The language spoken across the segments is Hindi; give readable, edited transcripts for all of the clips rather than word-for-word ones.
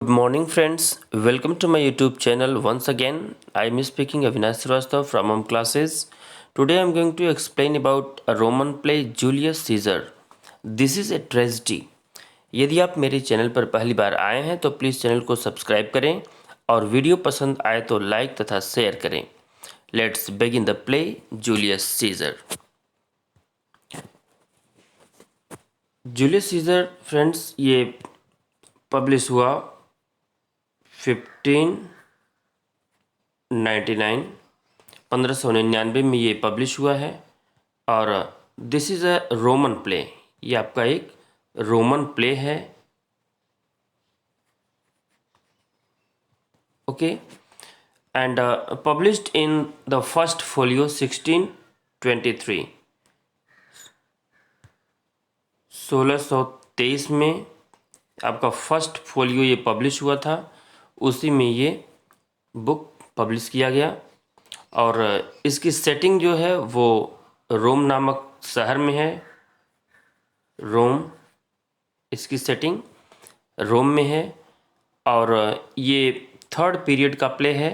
Good morning, friends. Welcome to my YouTube channel once again. I am speaking Avinash Srivastava from Home Classes. Today I am going to explain about a Roman play Julius Caesar. This is a tragedy. यदि आप मेरे चैनल पर पहली बार आए हैं तो प्लीज़ चैनल को सब्सक्राइब करें और वीडियो पसंद आए तो लाइक तथा शेयर करें. Let's begin the play Julius Caesar. Julius Caesar friends ये पब्लिश हुआ 1599 में ये पब्लिश हुआ है और this is a Roman play. ये आपका एक रोमन प्ले है. Okay and published in the first folio 1623. 1623 में आपका फर्स्ट फोलियो ये पब्लिश हुआ था. उसी में ये बुक पब्लिश किया गया और इसकी सेटिंग जो है वो रोम नामक शहर में है. रोम, इसकी सेटिंग रोम में है और ये थर्ड पीरियड का प्ले है.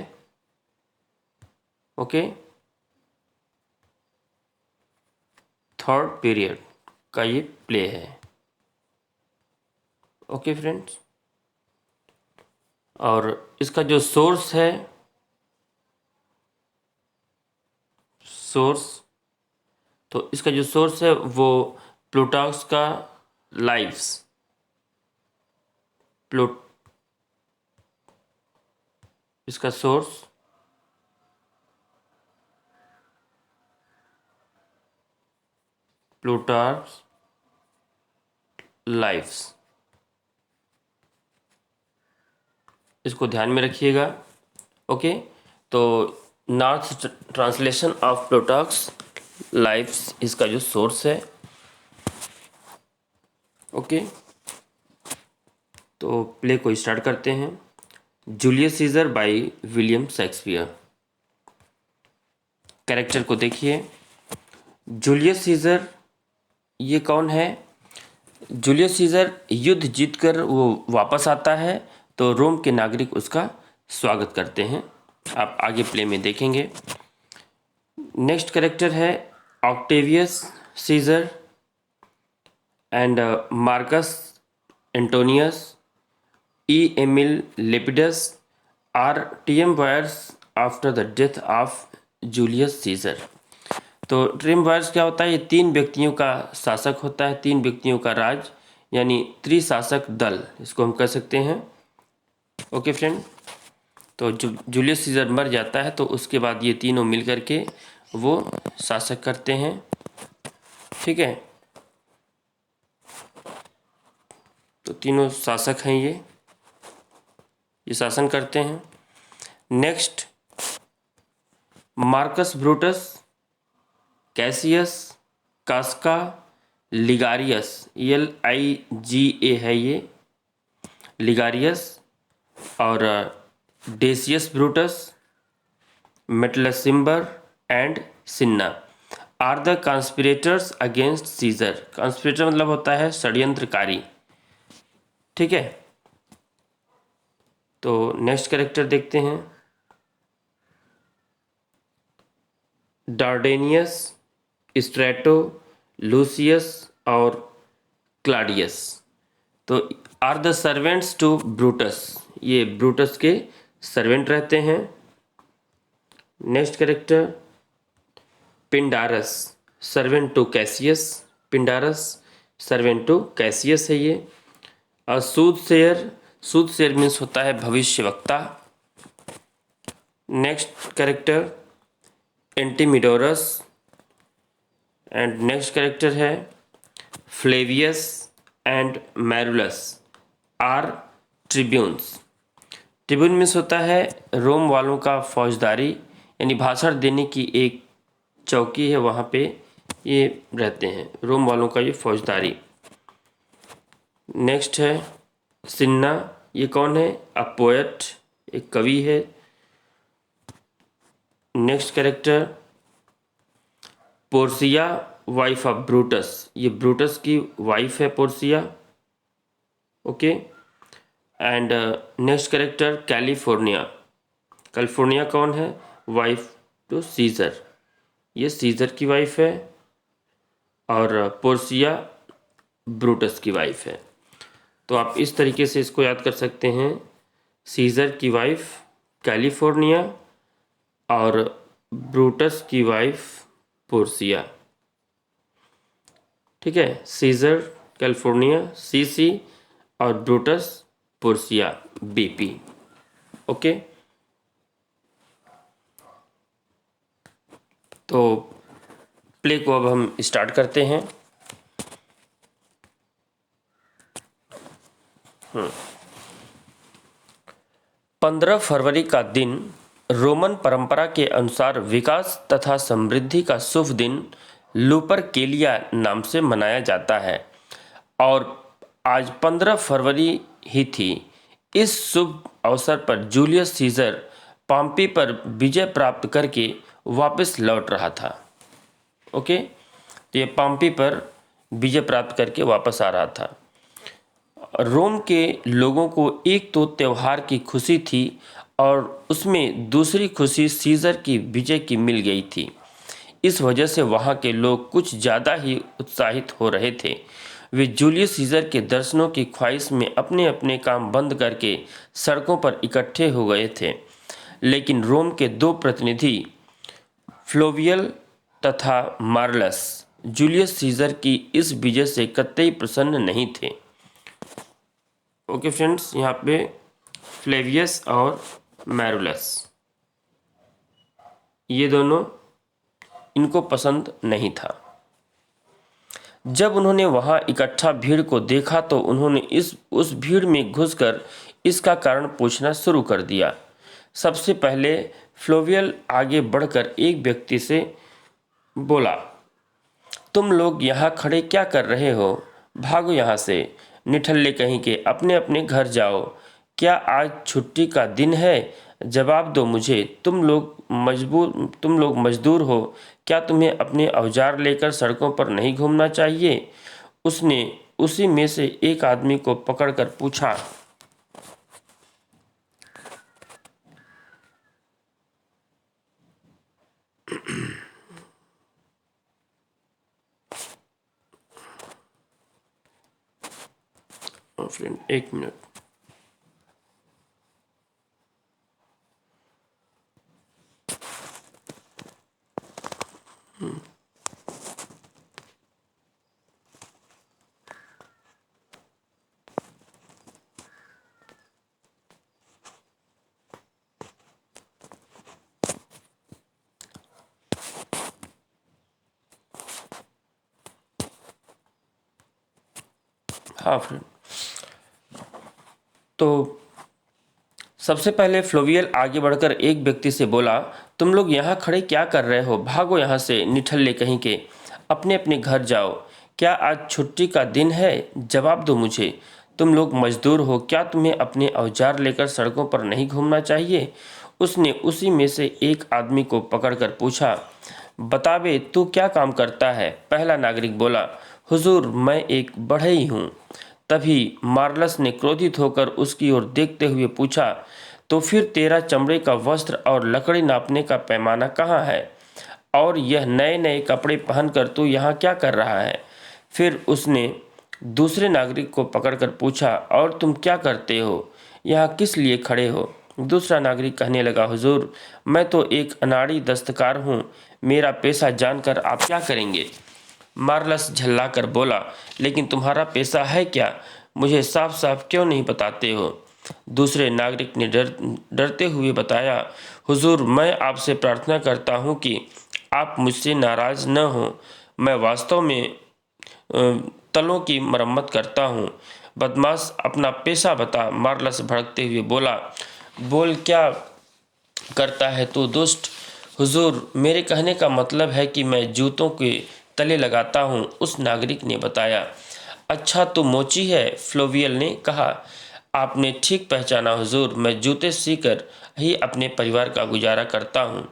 ओके, थर्ड पीरियड का ये प्ले है. ओके फ्रेंड्स, और इसका जो सोर्स है, तो इसका जो सोर्स है वो प्लूटार्क्स का लाइव्स. इसका सोर्स प्लूटार्क्स लाइव्स. इसको ध्यान में रखिएगा. ओके, तो नॉर्थ ट्रांसलेशन ऑफ प्लूटार्क्स लाइव्स इसका जो सोर्स है. ओके, तो प्ले को स्टार्ट करते हैं. Julius Caesar by William Shakespeare. Character को देखिए. जूलियस सीजर ये कौन है? जूलियस सीजर युद्ध जीतकर वो वापस आता है तो रोम के नागरिक उसका स्वागत करते हैं. आप आगे प्ले में देखेंगे. नेक्स्ट कैरेक्टर है Octavius Caesar and Marcus Antonius, Aemilius Lepidus are triumvirs after the death of Julius Caesar. तो ट्रियम्विर्स क्या होता है? ये तीन व्यक्तियों का शासक होता है, तीन व्यक्तियों का राज, यानी त्रिशासक दल इसको हम कह सकते हैं. ओके फ्रेंड, तो जूलियस सीजर मर जाता है तो उसके बाद ये तीनों मिल करके वो शासक करते हैं. ठीक है, तो तीनों शासक हैं, ये शासन करते हैं. Next Marcus Brutus, Cassius, Casca, Ligarius, LIGA है ये लिगारियस, और Decius Brutus, Metellus Cimber and Cinna are the conspirators against Caesar. Conspirator मतलब होता है षड्यंत्रकारी. ठीक है, तो नेक्स्ट कैरेक्टर देखते हैं. डार्डेनियस, स्ट्रेटो, लूसियस और क्लाडियस तो are the servants to Brutus. ये ब्रूटस के सर्वेंट रहते हैं. Next character Pindarus, servant to Cassius. Pindarus servant to Cassius है ये. और सूदशेयर मीन्स होता है भविष्यवक्ता. Next character Artemidorus and next character है Flavius and Marullus are tribunes. Tribune means होता है रोम वालों का फौजदारी, यानी भाषण देने की एक चौकी है, वहाँ पे ये रहते हैं, रोम वालों का ये फौजदारी. नेक्स्ट है सिन्ना. ये कौन है? अ पोएट, एक कवि है. Next character Portia, wife of Brutus. ये ब्रूटस की वाइफ है Portia. Okay, and next character California. California कौन है? वाइफ टू सीजर, ये सीजर की वाइफ है, और पोर्सिया ब्रूटस की वाइफ है। तो आप इस तरीके से इसको याद कर सकते हैं, सीजर की वाइफ कैलिफोर्निया और ब्रूटस की वाइफ पोर्सिया। ठीक है, सीजर कैलिफोर्निया सीसी और ब्रूटस पोर्सिया बीपी। ओके, तो प्ले को अब हम स्टार्ट करते हैं। 15 फरवरी का दिन रोमन परंपरा के अनुसार विकास तथा समृद्धि का शुभ दिन लुपरकेलिया नाम से मनाया जाता है, और आज 15 फरवरी ही थी। इस शुभ अवसर पर जूलियस सीजर पॉम्पी पर विजय प्राप्त करके वापस लौट रहा था। ओके, तो ये पॉम्पी पर विजय प्राप्त करके वापस आ रहा था। रोम के लोगों को एक तो त्यौहार की खुशी थी, और उसमें दूसरी खुशी सीजर की विजय की मिल गई थी। इस वजह से वहाँ के लोग कुछ ज़्यादा ही उत्साहित हो रहे थे। वे जूलियस सीजर के दर्शनों की ख्वाहिश में अपने अपने काम बंद करके सड़कों पर इकट्ठे हो गए थे। लेकिन रोम के दो प्रतिनिधि फ्लोवियल तथा मार्लस जूलियस सीजर की इस विजय से कतई प्रसन्न नहीं थे। ओके फ्रेंड्स, यहाँ पे फ्लेवियस और मैरुलस, ये दोनों, इनको पसंद नहीं था। जब उन्होंने वहाँ इकट्ठा भीड़ को देखा तो उन्होंने उस भीड़ में घुसकर इसका कारण पूछना शुरू कर दिया। सबसे पहले फ्लोवियल आगे बढ़कर एक व्यक्ति से बोला, तुम लोग यहाँ खड़े क्या कर रहे हो? भागो यहाँ से, निठल्ले कहीं के, अपने अपने घर जाओ। क्या आज छुट्टी का दिन है? जवाब दो मुझे। तुम लोग मजदूर हो, क्या तुम्हें अपने औजार लेकर सड़कों पर नहीं घूमना चाहिए? उसने उसी में से एक आदमी को पकड़कर पूछा। फ्रेंड एक मिनट, हाँ फ्रेंड। तो सबसे पहले फ्लोवियल आगे बढ़कर एक व्यक्ति से बोला, तुम लोग यहाँ खड़े क्या कर रहे हो? भागो यहाँ से, निठल्ले कहीं के, अपने अपने घर जाओ। क्या आज छुट्टी का दिन है? जवाब दो मुझे। तुम लोग मजदूर हो, क्या तुम्हें अपने औजार लेकर सड़कों पर नहीं घूमना चाहिए? उसने उसी में से एक आदमी को पकड़कर पूछा। बता बे, तू क्या काम करता है? पहला नागरिक बोला, हुजूर, मैं एक बढ़ई हूँ। तभी मार्लस ने क्रोधित होकर उसकी ओर देखते हुए पूछा, तो फिर तेरा चमड़े का वस्त्र और लकड़ी नापने का पैमाना कहाँ है? और यह नए नए कपड़े पहनकर तू यहाँ क्या कर रहा है? फिर उसने दूसरे नागरिक को पकड़कर पूछा, और तुम क्या करते हो? यहाँ किस लिए खड़े हो? दूसरा नागरिक कहने लगा, हुजूर, मैं तो एक अनाड़ी दस्तकार हूँ, मेरा पेशा जानकर आप क्या करेंगे? मार्लस झल्लाकर बोला, लेकिन तुम्हारा पेशा है क्या? मुझे साफ साफ क्यों नहीं बताते हो? दूसरे नागरिक ने डरते हुए बताया, हुजूर, मैं आपसे प्रार्थना करता हूँ कि आप मुझसे नाराज़ न हो। मैं वास्तव में तलों की मरम्मत करता हूँ। बदमाश, अपना पेशा बता। मार्लस भड़कते हुए बोला, बोल, क्या करता है तू दुष्ट? हुजूर, मेरे कहने का मतलब है कि मैं जूतों के तले लगाता हूँ, उस नागरिक ने बताया। अच्छा, तो मोची है, फ्लोवियल ने कहा। आपने ठीक पहचाना हुजूर, मैं जूते सीकर ही अपने परिवार का गुजारा करता हूँ।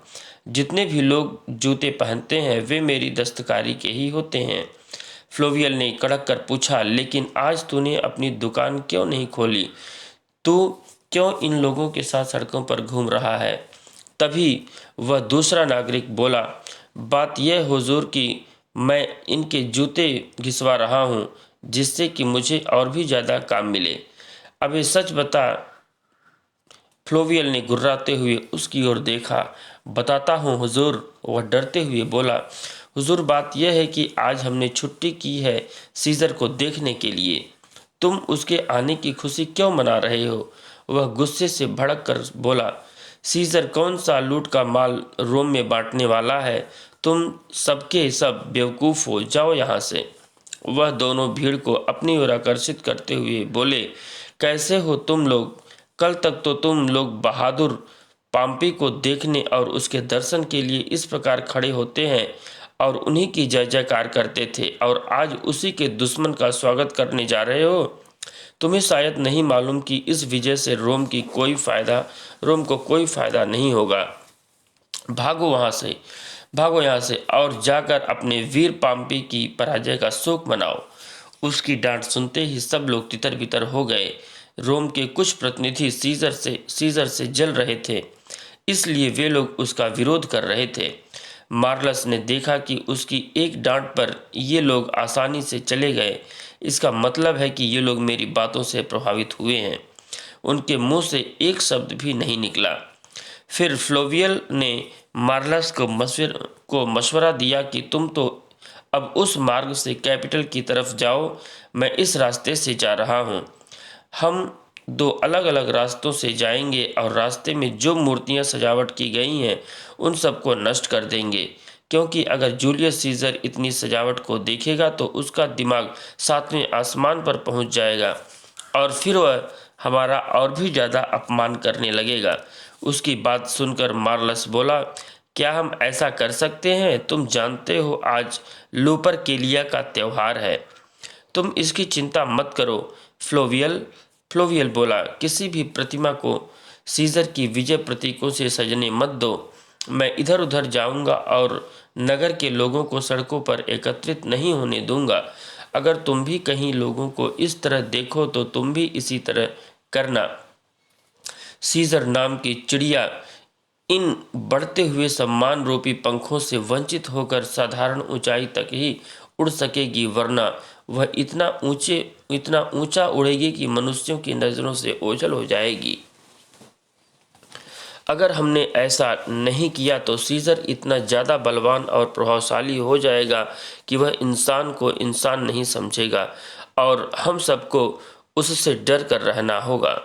जितने भी लोग जूते पहनते हैं वे मेरी दस्तकारी के ही होते हैं। फ्लोवियल ने कड़क कर पूछा, लेकिन आज तूने अपनी दुकान क्यों नहीं खोली? तू क्यों इन लोगों के साथ सड़कों पर घूम रहा है? तभी वह दूसरा नागरिक बोला, बात यह हुजूर कि मैं इनके जूते घिसवा रहा हूँ, जिससे कि मुझे और भी ज़्यादा काम मिले। अबे सच बता। फ्लोवियल ने गुर्राते हुए उसकी ओर देखा। बताता हूँ हुजूर, वह डरते हुए बोला। हुजूर, बात यह है कि आज हमने छुट्टी की है सीजर को देखने के लिए। तुम उसके आने की खुशी क्यों मना रहे हो? वह गुस्से से भड़क कर बोला, सीजर कौन सा लूट का माल रोम में बांटने वाला है? तुम सबके सब बेवकूफ़ हो, जाओ यहाँ से। वह दोनों भीड़ को अपनी ओर आकर्षित करते हुए बोले, कैसे हो तुम लोग? कल तक तो तुम लोग बहादुर पाम्पी को देखने और उसके दर्शन के लिए इस प्रकार खड़े होते हैं और उन्हीं की जय जयकार करते थे, और आज उसी के दुश्मन का स्वागत करने जा रहे हो। तुम्हें शायद नहीं मालूम कि इस विजय से रोम को कोई फायदा नहीं होगा। भागो वहाँ से, भागो यहाँ से और जाकर अपने वीर पाम्पी की पराजय का शोक मनाओ। उसकी डांट सुनते ही सब लोग तितर बितर हो गए। रोम के कुछ प्रतिनिधि सीजर से जल रहे थे, इसलिए वे लोग उसका विरोध कर रहे थे। मार्लस ने देखा कि उसकी एक डांट पर ये लोग आसानी से चले गए। इसका मतलब है कि ये लोग मेरी बातों से प्रभावित हुए हैं। उनके मुंह से एक शब्द भी नहीं निकला। फिर फ्लोवियल ने मार्लस को मशवरा दिया कि तुम तो अब उस मार्ग से कैपिटल की तरफ जाओ, मैं इस रास्ते से जा रहा हूँ। हम दो अलग अलग रास्तों से जाएंगे और रास्ते में जो मूर्तियाँ सजावट की गई हैं उन सबको नष्ट कर देंगे, क्योंकि अगर जूलियस सीजर इतनी सजावट को देखेगा तो उसका दिमाग सातवें आसमान पर पहुंच जाएगा और फिर वह हमारा और भी ज़्यादा अपमान करने लगेगा। उसकी बात सुनकर मार्लस बोला, क्या हम ऐसा कर सकते हैं? तुम जानते हो आज लूपरकेलिया का त्यौहार है। तुम इसकी चिंता मत करो। फ्लोवियल बोला, किसी भी प्रतिमा को सीजर की विजय प्रतीकों से सजने मत दो। मैं इधर उधर जाऊंगा और नगर के लोगों को सड़कों पर एकत्रित नहीं होने दूंगा। अगर तुम भी कहीं लोगों को इस तरह देखो तो तुम भी इसी तरह करना। सीजर नाम की चिड़िया इन बढ़ते हुए सम्मान रूपी पंखों से वंचित होकर साधारण ऊंचाई तक ही उड़ सकेगी, वरना वह इतना ऊंचा उड़ेगी कि मनुष्यों की नज़रों से ओझल हो जाएगी। अगर हमने ऐसा नहीं किया तो सीजर इतना ज़्यादा बलवान और प्रभावशाली हो जाएगा कि वह इंसान को इंसान नहीं समझेगा और हम सबको उससे डर कर रहना होगा।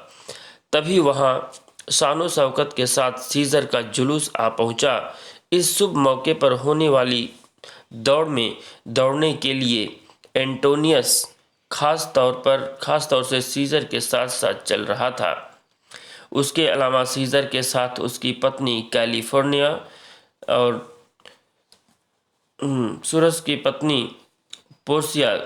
तभी वहाँ शानो शौकत के साथ सीजर का जुलूस आ पहुँचा। इस शुभ मौके पर होने वाली दौड़ में दौड़ने के लिए एंटोनियस खास तौर से सीजर के साथ साथ चल रहा था। उसके अलावा सीजर के साथ उसकी पत्नी कैलिफोर्निया और सूरज की पत्नी पोर्सिया,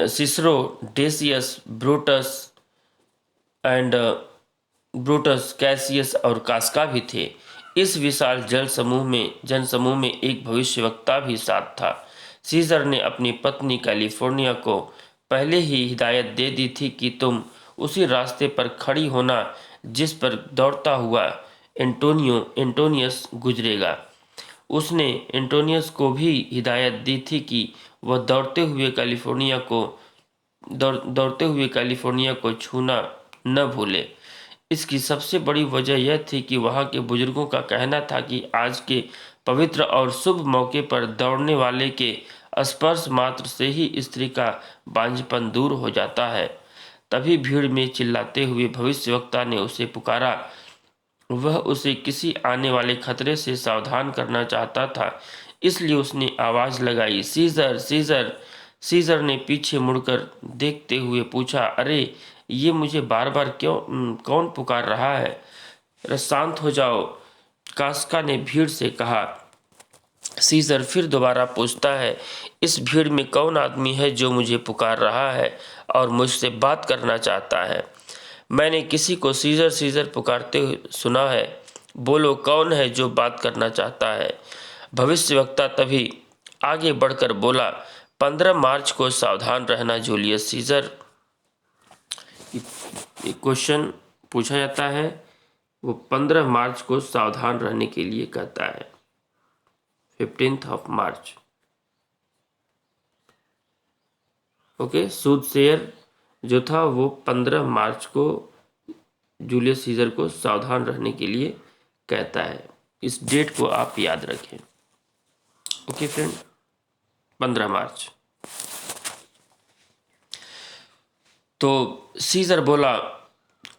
सिसरो, डेसियस, ब्रूटस, कैसियस और कास्का भी थे। इस विशाल जनसमूह में एक भविष्यवक्ता भी साथ था। सीजर ने अपनी पत्नी कैलिफोर्निया को पहले ही हिदायत दे दी थी कि तुम उसी रास्ते पर खड़ी होना जिस पर दौड़ता हुआ एंटोनियस गुजरेगा। उसने एंटोनियस को भी हिदायत दी थी कि वह दौड़ते हुए कैलिफोर्निया को छूना न भूले। इसकी सबसे बड़ी वजह यह थी कि वहाँ के बुजुर्गों का कहना था कि आज के पवित्र और शुभ मौके पर दौड़ने वाले के स्पर्श मात्र से ही स्त्री का बांझपन दूर हो जाता है। तभी भीड़ में चिल्लाते हुए भविष्यवक्ता ने उसे पुकारा। वह उसे किसी आने वाले खतरे से सावधान करना चाहता था, इसलिए उसने आवाज़ लगाई, सीजर सीजर। सीजर ने पीछे मुड़कर देखते हुए पूछा, अरे ये मुझे बार बार कौन पुकार रहा है? शांत हो जाओ, कास्का ने भीड़ से कहा। सीजर फिर दोबारा पूछता है, इस भीड़ में कौन आदमी है जो मुझे पुकार रहा है और मुझसे बात करना चाहता है? मैंने किसी को सीजर सीजर पुकारते हुए सुना है। बोलो, कौन है जो बात करना चाहता है? भविष्यवक्ता तभी आगे बढ़कर बोला, 15 मार्च को सावधान रहना जूलियस सीजर। एक क्वेश्चन पूछा जाता है, वो 15 मार्च को सावधान रहने के लिए कहता है, 15th ऑफ मार्च। ओके, सूदशेयर जो था वो 15 मार्च को जूलियस सीजर को सावधान रहने के लिए कहता है। इस डेट को आप याद रखें। ओके फ्रेंड, 15 मार्च। तो सीजर बोला,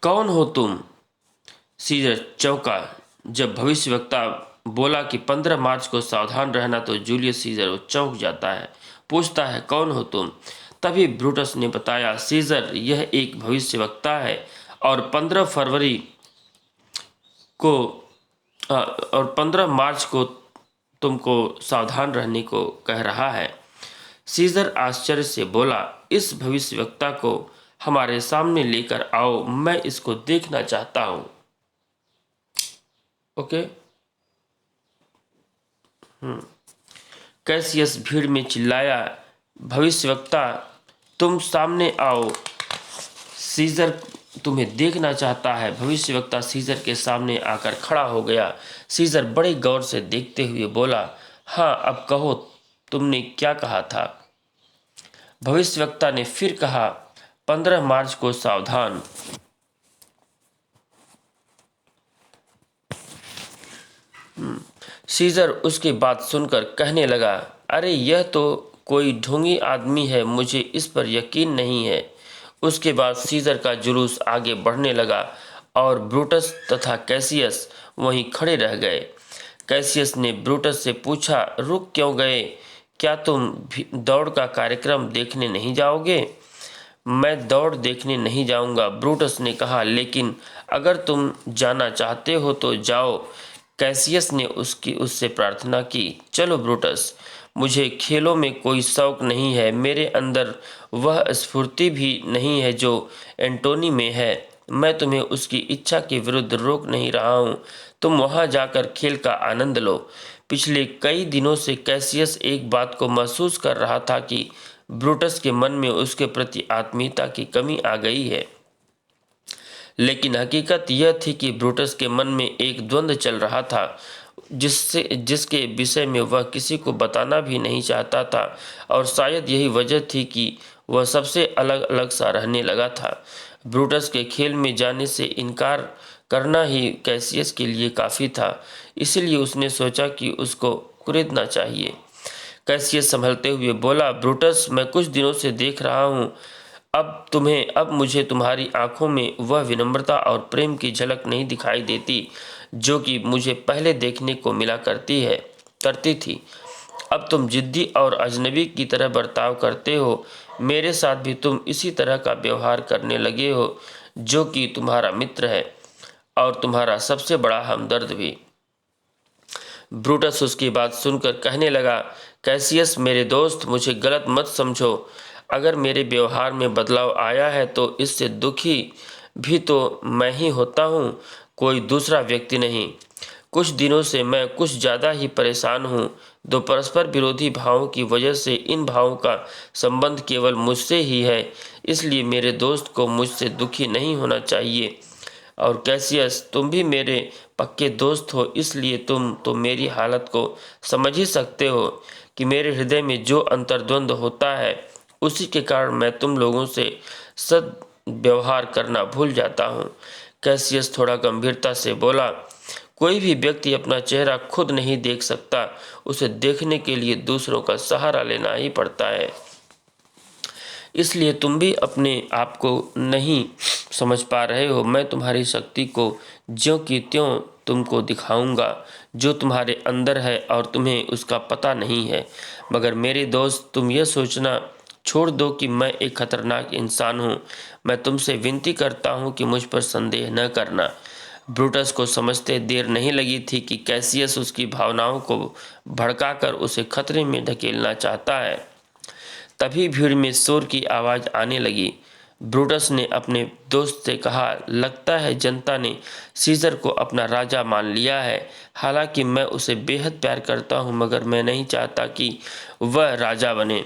कौन हो तुम? सीजर चौंका जब भविष्यवक्ता बोला कि 15 मार्च को सावधान रहना, तो जूलियस सीजर चौंक जाता है, पूछता है, कौन हो तुम? तभी ब्रूटस ने बताया, सीजर यह एक भविष्यवक्ता है और 15 फरवरी को और 15 मार्च को तुमको सावधान रहने को कह रहा है। सीजर आश्चर्य से बोला, इस भविष्यवक्ता को हमारे सामने लेकर आओ, मैं इसको देखना चाहता हूं। ओके। कैसियस भीड़ में चिल्लाया, भविष्यवक्ता तुम सामने आओ, सीजर तुम्हें देखना चाहता है। भविष्यवक्ता सीजर के सामने आकर खड़ा हो गया। सीजर बड़े गौर से देखते हुए बोला, हाँ, अब कहो, तुमने क्या कहा था? भविष्यवक्ता ने फिर कहा, 15 मार्च को सावधान। सीजर उसकी बात सुनकर कहने लगा, अरे यह तो कोई ढोंगी आदमी है, मुझे इस पर यकीन नहीं है। उसके बाद सीजर का जुलूस आगे बढ़ने लगा और ब्रूटस तथा कैसियस वहीं खड़े रह गए। कैसियस ने ब्रूटस से पूछा, रुक क्यों गए? क्या तुम भी दौड़ का कार्यक्रम देखने नहीं जाओगे? मैं दौड़ देखने नहीं जाऊंगा, ब्रूटस ने कहा, लेकिन अगर तुम जाना चाहते हो तो जाओ। कैसियस ने उससे प्रार्थना की, चलो ब्रूटस, मुझे खेलों में कोई शौक नहीं है, मेरे अंदर वह स्फूर्ति भी नहीं है जो एंटोनी में है। मैं तुम्हें उसकी इच्छा के विरुद्ध रोक नहीं रहा हूँ, तुम वहाँ जाकर खेल का आनंद लो। पिछले कई दिनों से कैसियस एक बात को महसूस कर रहा था कि ब्रूटस के मन में उसके प्रति आत्मीयता की कमी आ गई है। लेकिन हकीकत यह थी कि ब्रूटस के मन में एक द्वंद्व चल रहा था, जिसके विषय में वह किसी को बताना भी नहीं चाहता था, और शायद यही वजह थी कि वह सबसे अलग अलग सा रहने लगा था। ब्रूटस के खेल में जाने से इनकार करना ही कैसियस के लिए काफ़ी था, इसलिए उसने सोचा कि उसको कुरेदना चाहिए। कैसियस संभलते हुए बोला, ब्रूटस, मैं कुछ दिनों से देख रहा हूँ, अब मुझे तुम्हारी आंखों में वह विनम्रता और प्रेम की झलक नहीं दिखाई देती जो कि मुझे पहले देखने को मिला करती थी। अब तुम जिद्दी और अजनबी की तरह बर्ताव करते हो। मेरे साथ भी तुम इसी तरह का व्यवहार करने लगे हो, जो कि तुम्हारा मित्र है और तुम्हारा सबसे बड़ा हमदर्द भी। ब्रूटस उसकी बात सुनकर कहने लगा, कैसियस मेरे दोस्त, मुझे गलत मत समझो। अगर मेरे व्यवहार में बदलाव आया है तो इससे दुखी भी तो मैं ही होता हूँ, कोई दूसरा व्यक्ति नहीं। कुछ दिनों से मैं कुछ ज़्यादा ही परेशान हूँ। दो परस्पर विरोधी भावों की वजह से इन भावों का संबंध केवल मुझसे ही है, इसलिए मेरे दोस्त को मुझसे दुखी नहीं होना चाहिए। और कैसियस, तुम भी मेरे पक्के दोस्त हो, इसलिए तुम तो मेरी हालत को समझ ही सकते हो कि मेरे हृदय में जो अंतर्द्वंद होता है, उसी के कारण मैं तुम लोगों से सद्व्यवहार करना भूल जाता हूँ। कैसियस थोड़ा गंभीरता से बोला, कोई भी व्यक्ति अपना चेहरा खुद नहीं देख सकता, उसे देखने के लिए दूसरों का सहारा लेना ही पड़ता है। इसलिए तुम भी अपने आप को नहीं समझ पा रहे हो। मैं तुम्हारी शक्ति को ज्यों की त्यों तुमको दिखाऊंगा जो तुम्हारे अंदर है और तुम्हें उसका पता नहीं है। मगर मेरे दोस्त, तुम यह सोचना छोड़ दो कि मैं एक खतरनाक इंसान हूँ। मैं तुमसे विनती करता हूँ कि मुझ पर संदेह न करना। ब्रूटस को समझते देर नहीं लगी थी कि कैसियस उसकी भावनाओं को भड़काकर उसे खतरे में धकेलना चाहता है। तभी भीड़ में शोर की आवाज़ आने लगी। ब्रूटस ने अपने दोस्त से कहा, लगता है जनता ने सीजर को अपना राजा मान लिया है। हालांकि मैं उसे बेहद प्यार करता हूँ, मगर मैं नहीं चाहता कि वह राजा बने।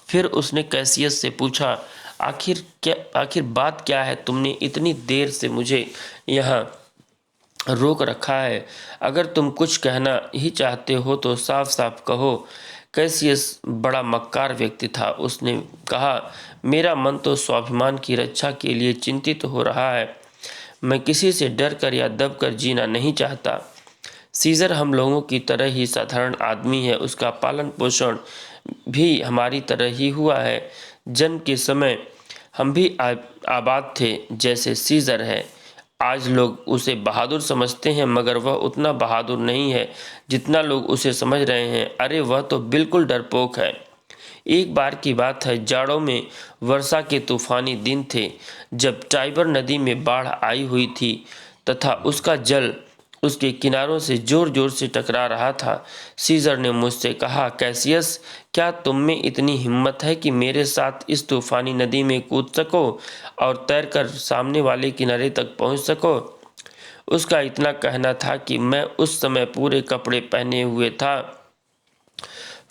फिर उसने कैसियस से पूछा, आखिर बात क्या है? तुमने इतनी देर से मुझे यहाँ रोक रखा है। अगर तुम कुछ कहना ही चाहते हो तो साफ साफ कहो। कैसियस बड़ा मक्कार व्यक्ति था। उसने कहा, मेरा मन तो स्वाभिमान की रक्षा के लिए चिंतित हो रहा है। मैं किसी से डर कर या दब कर जीना नहीं चाहता। सीजर हम लोगों की तरह ही साधारण आदमी है। उसका पालन पोषण भी हमारी तरह ही हुआ है। जन्म के समय हम भी आबाद थे जैसे सीजर है। आज लोग उसे बहादुर समझते हैं, मगर वह उतना बहादुर नहीं है जितना लोग उसे समझ रहे हैं। अरे वह तो बिल्कुल डरपोक है। एक बार की बात है, जाड़ों में वर्षा के तूफानी दिन थे जब टाइबर नदी में बाढ़ आई हुई थी तथा उसका जल उसके किनारों से जोर जोर से टकरा रहा था। सीजर ने मुझसे कहा, कैसियस, क्या तुम में इतनी हिम्मत है कि मेरे साथ इस तूफानी नदी में कूद सको और तैरकर सामने वाले किनारे तक पहुंच सको? उसका इतना कहना था कि मैं उस समय पूरे कपड़े पहने हुए था।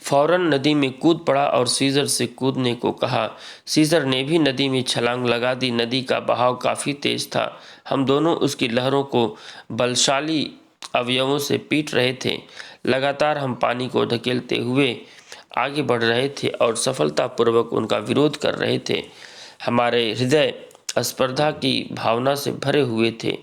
फौरन नदी में कूद पड़ा और सीजर से कूदने को कहा। सीजर ने भी नदी में छलांग लगा दी। नदी का बहाव काफ़ी तेज था। हम दोनों उसकी लहरों को बलशाली अवयवों से पीट रहे थे। लगातार हम पानी को धकेलते हुए आगे बढ़ रहे थे और सफलतापूर्वक उनका विरोध कर रहे थे। हमारे हृदय स्पर्धा की भावना से भरे हुए थे।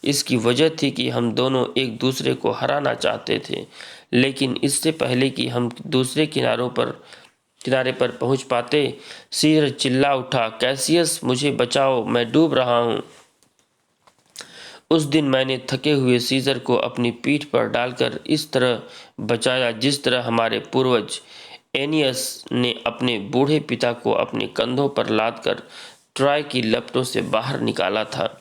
इसकी वजह थी कि हम दोनों एक दूसरे को हराना चाहते थे। लेकिन इससे पहले कि हम दूसरे किनारे पर पहुंच पाते, सीजर चिल्ला उठा, कैसियस, मुझे बचाओ, मैं डूब रहा हूं। उस दिन मैंने थके हुए सीजर को अपनी पीठ पर डालकर इस तरह बचाया जिस तरह हमारे पूर्वज एनियस ने अपने बूढ़े पिता को अपने कंधों पर लादकर ट्रॉय की लपटों से बाहर निकाला था।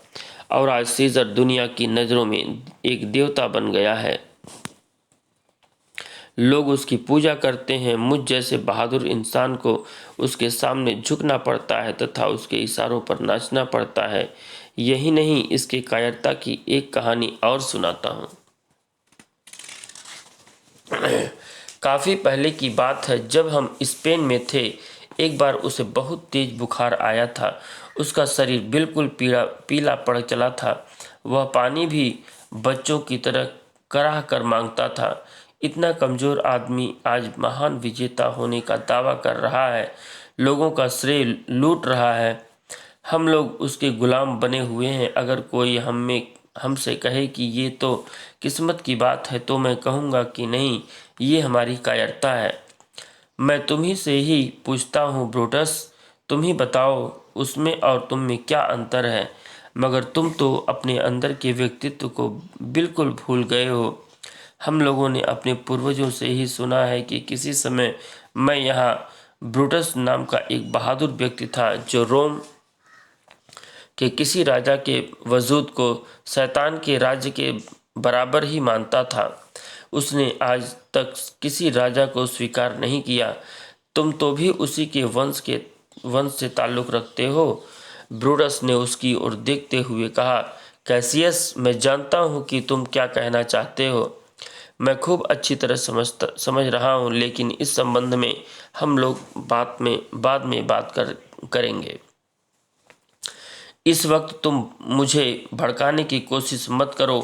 और आज सीजर दुनिया की नज़रों में एक देवता बन गया है। लोग उसकी पूजा करते हैं। मुझ जैसे बहादुर इंसान को उसके सामने झुकना पड़ता है तथा उसके इशारों पर नाचना पड़ता है। यही नहीं, इसके कायरता की एक कहानी और सुनाता हूँ। काफ़ी पहले की बात है, जब हम स्पेन में थे। एक बार उसे बहुत तेज बुखार आया था। उसका शरीर बिल्कुल पीला पड़ चला था। वह पानी भी बच्चों की तरह कराह कर मांगता था। इतना कमज़ोर आदमी आज महान विजेता होने का दावा कर रहा है, लोगों का श्रेय लूट रहा है। हम लोग उसके गुलाम बने हुए हैं। अगर कोई हमसे कहे कि ये तो किस्मत की बात है, तो मैं कहूँगा कि नहीं, ये हमारी कायरता है। मैं तुम्ही से ही पूछता हूँ ब्रूटस, तुम ही बताओ, उसमें और तुम में क्या अंतर है? मगर तुम तो अपने अंदर के व्यक्तित्व को बिल्कुल भूल गए हो। हम लोगों ने अपने पूर्वजों से ही सुना है कि किसी समय मैं यहाँ ब्रूटस नाम का एक बहादुर व्यक्ति था जो रोम के किसी राजा के वजूद को शैतान के राज्य के बराबर ही मानता था। उसने आज तक किसी राजा को स्वीकार नहीं किया। तुम तो भी उसी के वंश से ताल्लुक़ रखते हो। ब्रूटस ने उसकी ओर देखते हुए कहा, कैसियस, मैं जानता हूँ कि तुम क्या कहना चाहते हो। मैं खूब अच्छी तरह समझ रहा हूँ, लेकिन इस संबंध में हम लोग बाद में बात करेंगे। इस वक्त तुम मुझे भड़काने की कोशिश मत करो।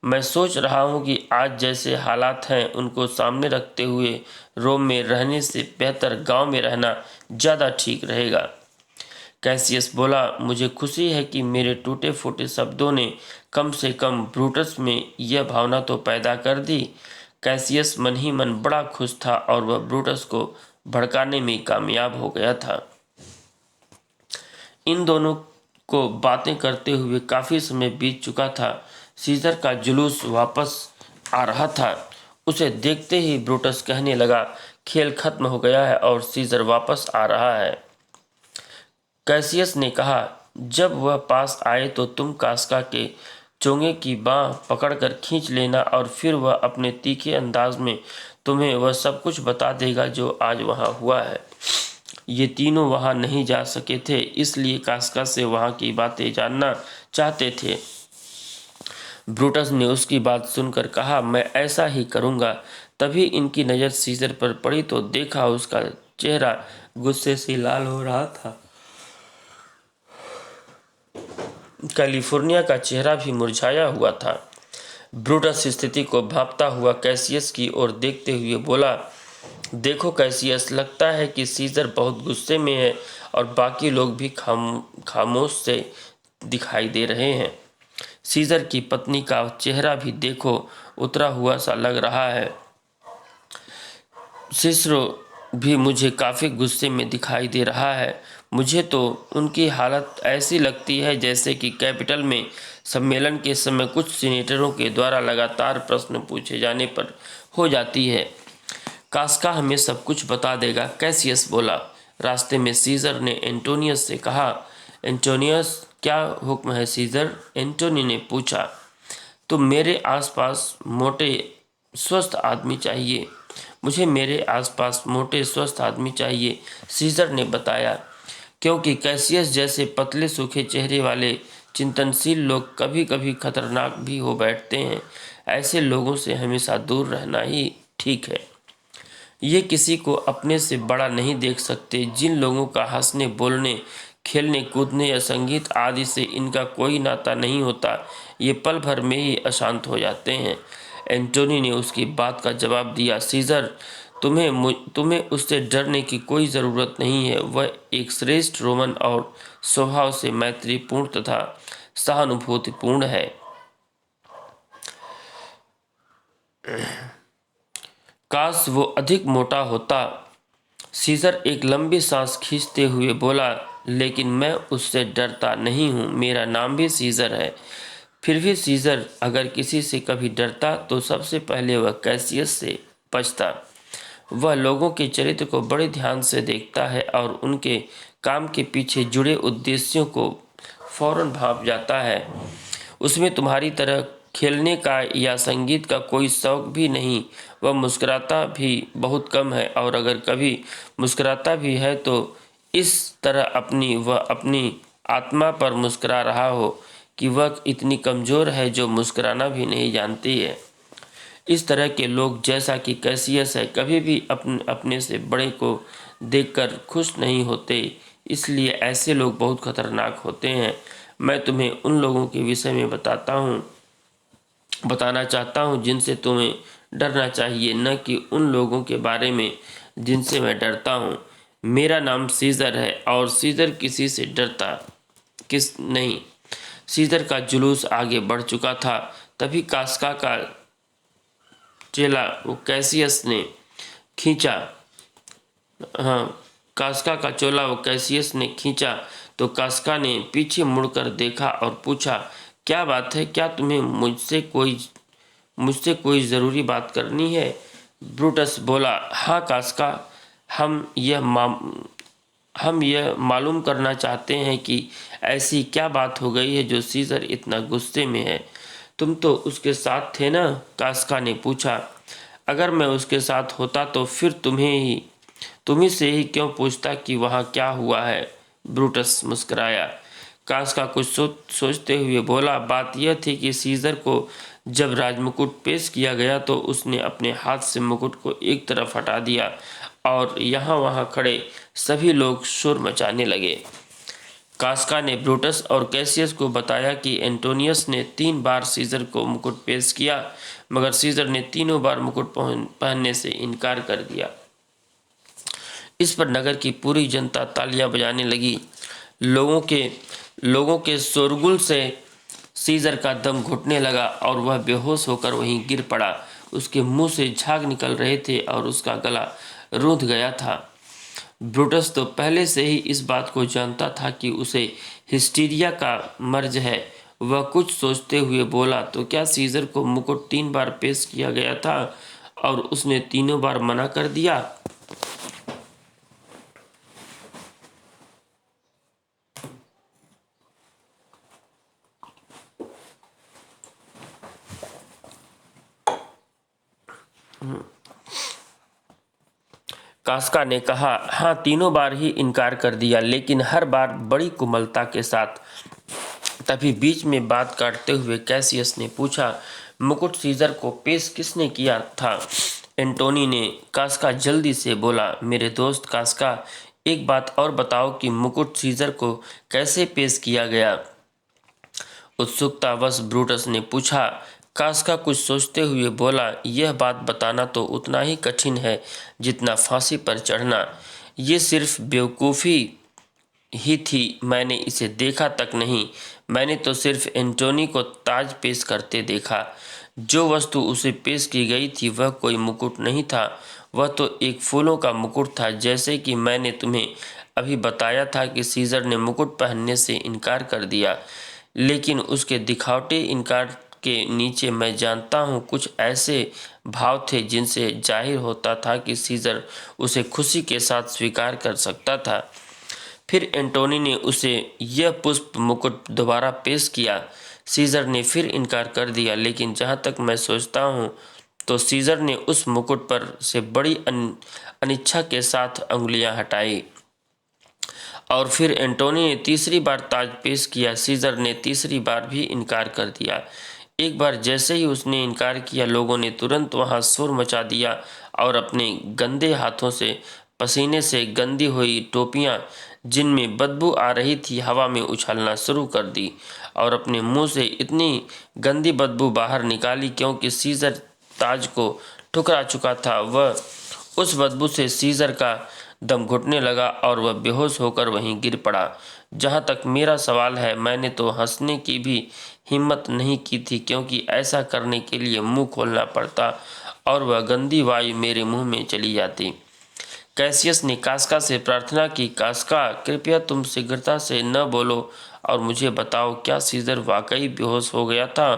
मैं सोच रहा हूँ कि आज जैसे हालात हैं उनको सामने रखते हुए रोम में रहने से बेहतर गांव में रहना ज़्यादा ठीक रहेगा। कैसियस बोला, मुझे खुशी है कि मेरे टूटे फूटे शब्दों ने कम से कम ब्रूटस में यह भावना तो पैदा कर दी। कैसियस मन ही मन बड़ा खुश था और वह ब्रूटस को भड़काने में कामयाब हो गया था। इन दोनों को बातें करते हुए काफ़ी समय बीत चुका था। सीजर का जुलूस वापस आ रहा था। उसे देखते ही ब्रूटस कहने लगा, खेल खत्म हो गया है और सीजर वापस आ रहा है। कैसियस ने कहा, जब वह पास आए तो तुम कास्का के चोंगे की बाँह पकड़कर खींच लेना और फिर वह अपने तीखे अंदाज में तुम्हें वह सब कुछ बता देगा जो आज वहाँ हुआ है। ये तीनों वहाँ नहीं जा सके थे, इसलिए कास्का से वहाँ की बातें जानना चाहते थे। ब्रूटस ने उसकी बात सुनकर कहा, मैं ऐसा ही करूँगा। तभी इनकी नज़र सीजर पर पड़ी तो देखा उसका चेहरा गुस्से से लाल हो रहा था। कैलिफोर्निया का चेहरा भी मुरझाया हुआ था। ब्रूटस स्थिति को भांपता हुआ कैसियस की ओर देखते हुए बोला, देखो कैसियस, लगता है कि सीजर बहुत गुस्से में है और बाकी लोग भी खामोश से दिखाई दे रहे हैं। सीजर की पत्नी का चेहरा भी देखो, उतरा हुआ सा लग रहा है। सिसरो भी मुझे काफ़ी गुस्से में दिखाई दे रहा है। मुझे तो उनकी हालत ऐसी लगती है जैसे कि कैपिटल में सम्मेलन के समय कुछ सीनेटरों के द्वारा लगातार प्रश्न पूछे जाने पर हो जाती है। कास्का हमें सब कुछ बता देगा, कैसियस बोला। रास्ते में सीजर ने एंटोनियस से कहा, एंटोनियस, क्या हुक्म है सीजर? एंटोनी ने पूछा। तो मेरे आसपास मोटे स्वस्थ आदमी चाहिए। मुझे मेरे आसपास मोटे स्वस्थ आदमी चाहिए, सीजर ने बताया, क्योंकि कैसियस जैसे पतले सूखे चेहरे वाले चिंतनशील लोग कभी कभी खतरनाक भी हो बैठते हैं। ऐसे लोगों से हमेशा दूर रहना ही ठीक है। ये किसी को अपने से बड़ा नहीं देख सकते। जिन लोगों का हंसने, बोलने, खेलने, कूदने या संगीत आदि से इनका कोई नाता नहीं होता, ये पल भर में ही अशांत हो जाते हैं। एंटोनी ने उसकी बात का जवाब दिया, सीजर, तुम्हें उससे डरने की कोई ज़रूरत नहीं है। वह एक श्रेष्ठ रोमन और स्वभाव से मैत्रीपूर्ण तथा सहानुभूतिपूर्ण है। काश वो अधिक मोटा होता। सीजर एक लंबी सांस खींचते हुए बोला, लेकिन मैं उससे डरता नहीं हूँ। मेरा नाम भी सीजर है। फिर भी सीजर अगर किसी से कभी डरता तो सबसे पहले वह कैसियस से बचता। वह लोगों के चरित्र को बड़े ध्यान से देखता है और उनके काम के पीछे जुड़े उद्देश्यों को फौरन भाप जाता है। उसमें तुम्हारी तरह खेलने का या संगीत का कोई शौक भी नहीं। वह मुस्कुराता भी बहुत कम है, और अगर कभी मुस्कुराता भी है तो इस तरह वह अपनी आत्मा पर मुस्कुरा रहा हो कि वह इतनी कमज़ोर है जो मुस्कुराना भी नहीं जानती है। इस तरह के लोग, जैसा कि कैसियस है, कभी भी अपने से बड़े को देखकर खुश नहीं होते। इसलिए ऐसे लोग बहुत खतरनाक होते हैं। मैं तुम्हें उन लोगों के विषय में बताना चाहता हूँ जिनसे तुम्हें डरना चाहिए, न कि उन लोगों के बारे में जिनसे मैं डरता हूँ। मेरा नाम सीजर है और सीजर किसी से डरता किस नहीं। सीजर का जुलूस आगे बढ़ चुका था। तभी कास्का का चेला वो कैसियस ने खींचा हाँ कास्का का चोला वो कैसियस ने खींचा तो कास्का ने पीछे मुड़कर देखा और पूछा, क्या बात है? क्या तुम्हें मुझसे कोई ज़रूरी बात करनी है? ब्रूटस बोला, हाँ कास्का, हम यह मालूम करना चाहते हैं कि ऐसी क्या बात हो गई है जो सीजर इतना गुस्से में है। तुम तो उसके साथ थे ना? कास्का ने पूछा। अगर मैं उसके साथ होता तो फिर तुम्ही से ही क्यों पूछता कि वहाँ क्या हुआ है? ब्रूटस मुस्कुराया। कास्का कुछ सोचते हुए बोला, बात यह थी कि सीजर को जब राजमुकुट पेश किया गया तो उसने अपने हाथ से मुकुट को एक तरफ हटा दिया और यहाँ वहाँ खड़े सभी लोग शोर मचाने लगे। कास्का ने ब्रूटस और कैसियस को बताया कि एंटोनियस ने 3 बार सीजर को मुकुट पेश किया, मगर सीजर ने तीनों बार मुकुट पहनने से इनकार कर दिया। इस पर नगर की पूरी जनता तालियां बजाने लगी। लोगों के शोरगुल से सीजर का दम घुटने लगा और वह बेहोश होकर वहीं गिर पड़ा। उसके मुंह से झाग निकल रहे थे और उसका गला रूंध गया था। ब्रूटस तो पहले से ही इस बात को जानता था कि उसे हिस्टीरिया का मर्ज है। वह कुछ सोचते हुए बोला, तो क्या सीजर को मुकुट 3 बार पेश किया गया था और उसने तीनों बार मना कर दिया? कास्का ने कहा, हाँ, तीनों बार ही इनकार कर दिया, लेकिन हर बार बड़ी कोमलता के साथ। तभी बीच में बात काटते हुए कैसियस ने पूछा, मुकुट सीजर को पेश किसने किया था? एंटोनी ने। कास्का जल्दी से बोला, मेरे दोस्त कास्का, एक बात और बताओ कि मुकुट सीजर को कैसे पेश किया गया? उत्सुकतावश ब्रूटस ने पूछा। कास्का कुछ सोचते हुए बोला, यह बात बताना तो उतना ही कठिन है जितना फांसी पर चढ़ना। ये सिर्फ बेवकूफ़ी ही थी, मैंने इसे देखा तक नहीं। मैंने तो सिर्फ एंटोनी को ताज पेश करते देखा। जो वस्तु उसे पेश की गई थी वह कोई मुकुट नहीं था, वह तो एक फूलों का मुकुट था। जैसे कि मैंने तुम्हें अभी बताया था कि सीजर ने मुकुट पहनने से इनकार कर दिया, लेकिन उसके दिखावटी इनकार के नीचे मैं जानता हूँ कुछ ऐसे भाव थे जिनसे जाहिर होता था कि सीजर उसे खुशी के साथ स्वीकार कर सकता था। फिर एंटोनी ने उसे यह पुष्प मुकुट दोबारा पेश किया। सीजर ने फिर इनकार कर दिया, लेकिन जहाँ तक मैं सोचता हूँ तो सीजर ने उस मुकुट पर से बड़ी अनिच्छा के साथ अंगुलियाँ हटाई। और फिर एंटोनी ने तीसरी बार ताज पेश किया। सीजर ने तीसरी बार भी इनकार कर दिया। एक बार जैसे ही उसने इनकार किया, लोगों ने तुरंत वहां शोर मचा दिया और अपने गंदे हाथों से पसीने से गंदी हुई टोपियां जिनमें बदबू आ रही थी हवा में उछलना शुरू कर दी और अपने मुंह से इतनी गंदी बदबू बाहर निकाली क्योंकि सीजर ताज को ठुकरा चुका था। वह उस बदबू से सीजर का दम घुटने लगा और वह बेहोश होकर वहीं गिर पड़ा। जहाँ तक मेरा सवाल है, मैंने तो हंसने की भी हिम्मत नहीं की थी क्योंकि ऐसा करने के लिए मुंह खोलना पड़ता और वह गंदी वायु मेरे मुंह में चली जाती। कैसियस ने कास्का से प्रार्थना की, कास्का, कृपया तुम शीघ्रता से न बोलो और मुझे बताओ, क्या सीजर वाकई बेहोश हो गया था?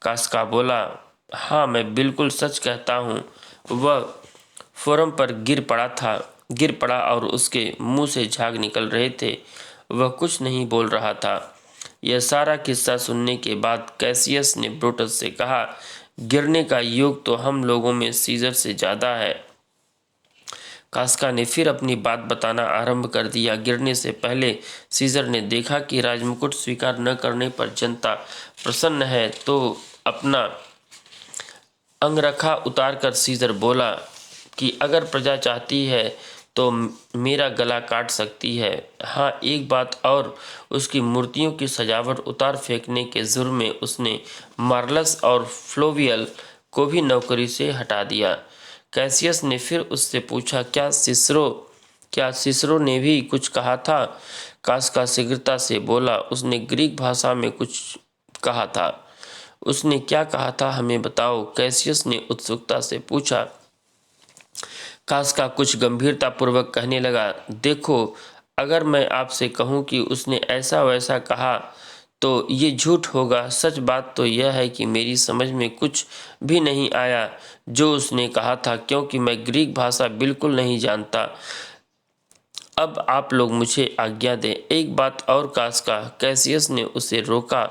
कास्का बोला, हाँ, मैं बिल्कुल सच कहता हूँ। वह फोरम पर गिर पड़ा और उसके मुंह से झाग निकल रहे थे। वह कुछ नहीं बोल रहा था। यह सारा किस्सा सुनने के बाद कैसियस ने ब्रूटस से कहा, गिरने का योग तो हम लोगों में सीजर से ज़्यादा है। कास्का ने फिर अपनी बात बताना आरंभ कर दिया। गिरने से पहले सीजर ने देखा कि राजमुकुट स्वीकार न करने पर जनता प्रसन्न है, तो अपना अंगरखा उतारकर सीजर बोला कि अगर प्रजा चाहती है तो मेरा गला काट सकती है। हाँ, एक बात और, उसकी मूर्तियों की सजावट उतार फेंकने के जुर्म में उसने मार्लस और फ्लोवियल को भी नौकरी से हटा दिया। कैसियस ने फिर उससे पूछा, क्या सिसरो ने भी कुछ कहा था? कास्का शीघ्रता से बोला, उसने ग्रीक भाषा में कुछ कहा था। उसने क्या कहा था, हमें बताओ, कैसियस ने उत्सुकता से पूछा। कास्का कुछ गंभीरतापूर्वक कहने लगा, देखो, अगर मैं आपसे कहूं कि उसने ऐसा वैसा कहा तो ये झूठ होगा। सच बात तो यह है कि मेरी समझ में कुछ भी नहीं आया जो उसने कहा था, क्योंकि मैं ग्रीक भाषा बिल्कुल नहीं जानता। अब आप लोग मुझे आज्ञा दें। एक बात और कास्का, कैसियस ने उसे रोका,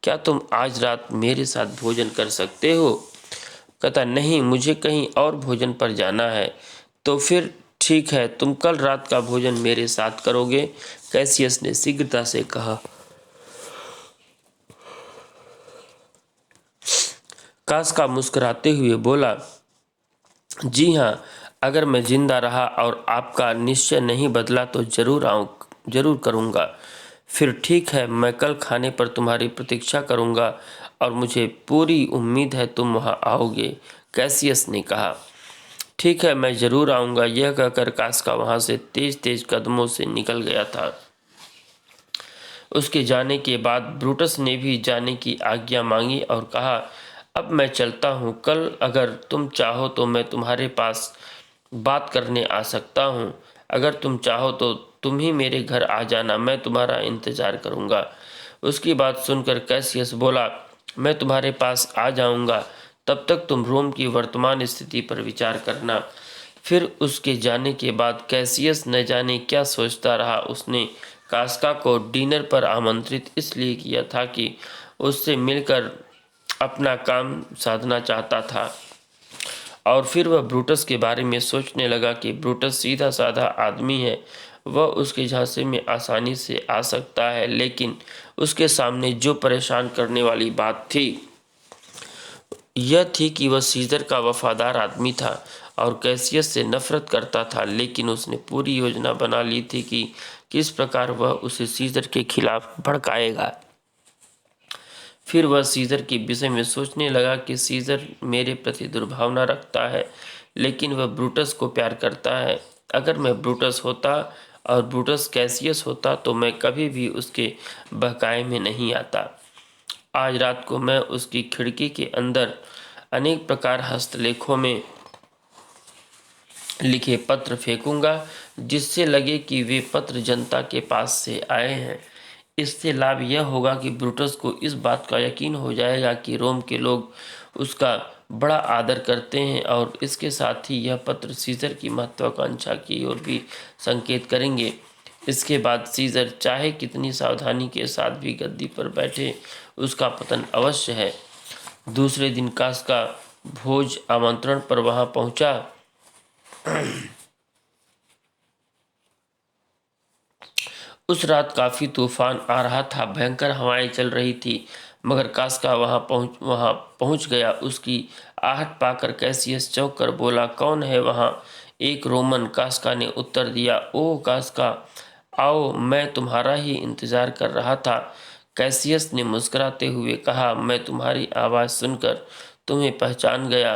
क्या तुम आज रात मेरे साथ भोजन कर सकते हो? कहता, नहीं, मुझे कहीं और भोजन पर जाना है। तो फिर ठीक है, तुम कल रात का भोजन मेरे साथ करोगे, कैसियस ने शीघ्रता से कहा। कास्का मुस्कुराते हुए बोला, जी हाँ, अगर मैं जिंदा रहा और आपका निश्चय नहीं बदला तो जरूर करूँगा। फिर ठीक है, मैं कल खाने पर तुम्हारी प्रतीक्षा करूँगा और मुझे पूरी उम्मीद है तुम वहाँ आओगे, कैसियस ने कहा। ठीक है, मैं ज़रूर आऊँगा। यह कहकर कास्का वहाँ से तेज तेज कदमों से निकल गया था। उसके जाने के बाद ब्रूटस ने भी जाने की आज्ञा मांगी और कहा, अब मैं चलता हूँ। कल अगर तुम चाहो तो मैं तुम्हारे पास बात करने आ सकता हूँ। अगर तुम चाहो तो तुम ही मेरे घर आ जाना, मैं तुम्हारा इंतज़ार करूँगा। उसकी बात सुनकर कैसियस बोला, मैं तुम्हारे पास आ जाऊँगा, तब तक तुम रोम की वर्तमान स्थिति पर विचार करना। फिर उसके जाने के बाद कैसियस न जाने क्या सोचता रहा। उसने कास्का को डिनर पर आमंत्रित इसलिए किया था कि उससे मिलकर अपना काम साधना चाहता था, और फिर वह ब्रूटस के बारे में सोचने लगा कि ब्रूटस सीधा साधा आदमी है, वह उसके झांसे में आसानी से आ सकता है, लेकिन उसके सामने जो परेशान करने वाली बात थी यह थी कि वह सीजर का वफादार आदमी था और कैसियस से नफरत करता था। लेकिन उसने पूरी योजना बना ली थी कि किस प्रकार वह उसे सीजर के खिलाफ भड़काएगा। फिर वह सीजर के विषय में सोचने लगा कि सीजर मेरे प्रति दुर्भावना रखता है, लेकिन वह ब्रूटस को प्यार करता है। अगर मैं ब्रूटस होता और ब्रूटस कैसियस होता तो मैं कभी भी उसके बहकावे में नहीं आता। आज रात को मैं उसकी खिड़की के अंदर अनेक प्रकार हस्तलेखों में लिखे पत्र फेंकूंगा, जिससे लगे कि वे पत्र जनता के पास से आए हैं। इससे लाभ यह होगा कि ब्रूटस को इस बात का यकीन हो जाएगा कि रोम के लोग उसका बड़ा आदर करते हैं, और इसके साथ ही यह पत्र सीजर की महत्वाकांक्षा की ओर भी संकेत करेंगे। इसके बाद सीजर चाहे कितनी सावधानी के साथ भी गद्दी पर बैठे, उसका पतन अवश्य है। दूसरे दिन कास्का भोज आमंत्रण पर वहां पहुंचा। उस रात काफी तूफान आ रहा था, भयंकर हवाएं चल रही थी, मगर कास्का वहां पहुंच गया। उसकी आहट पाकर कैसियस चौंक कर बोला, कौन है वहां? एक रोमन। कास्का ने उत्तर दिया, ओह कास्का, आओ, मैं तुम्हारा ही इंतजार कर रहा था। कैसियस ने मुस्कुराते हुए कहा, मैं तुम्हारी आवाज़ सुनकर तुम्हें पहचान गया।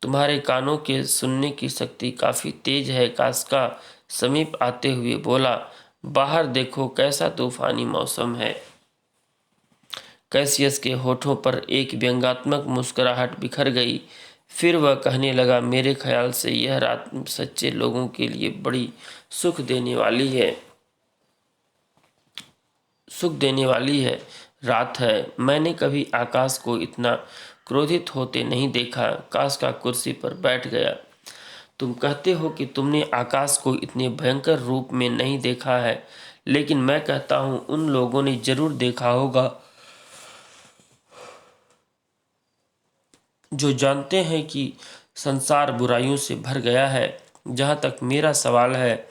तुम्हारे कानों के सुनने की शक्ति काफ़ी तेज है। कास्का समीप आते हुए बोला, बाहर देखो कैसा तूफानी मौसम है। कैसियस के होठों पर एक व्यंग्यात्मक मुस्कुराहट बिखर गई। फिर वह कहने लगा, मेरे ख्याल से यह रात सच्चे लोगों के लिए बड़ी सुख देने वाली है। रात है। मैंने कभी आकाश को इतना क्रोधित होते नहीं देखा। कास्का कुर्सी पर बैठ गया। तुम कहते हो कि तुमने आकाश को इतने भयंकर रूप में नहीं देखा है, लेकिन मैं कहता हूँ उन लोगों ने जरूर देखा होगा जो जानते हैं कि संसार बुराइयों से भर गया है। जहाँ तक मेरा सवाल है,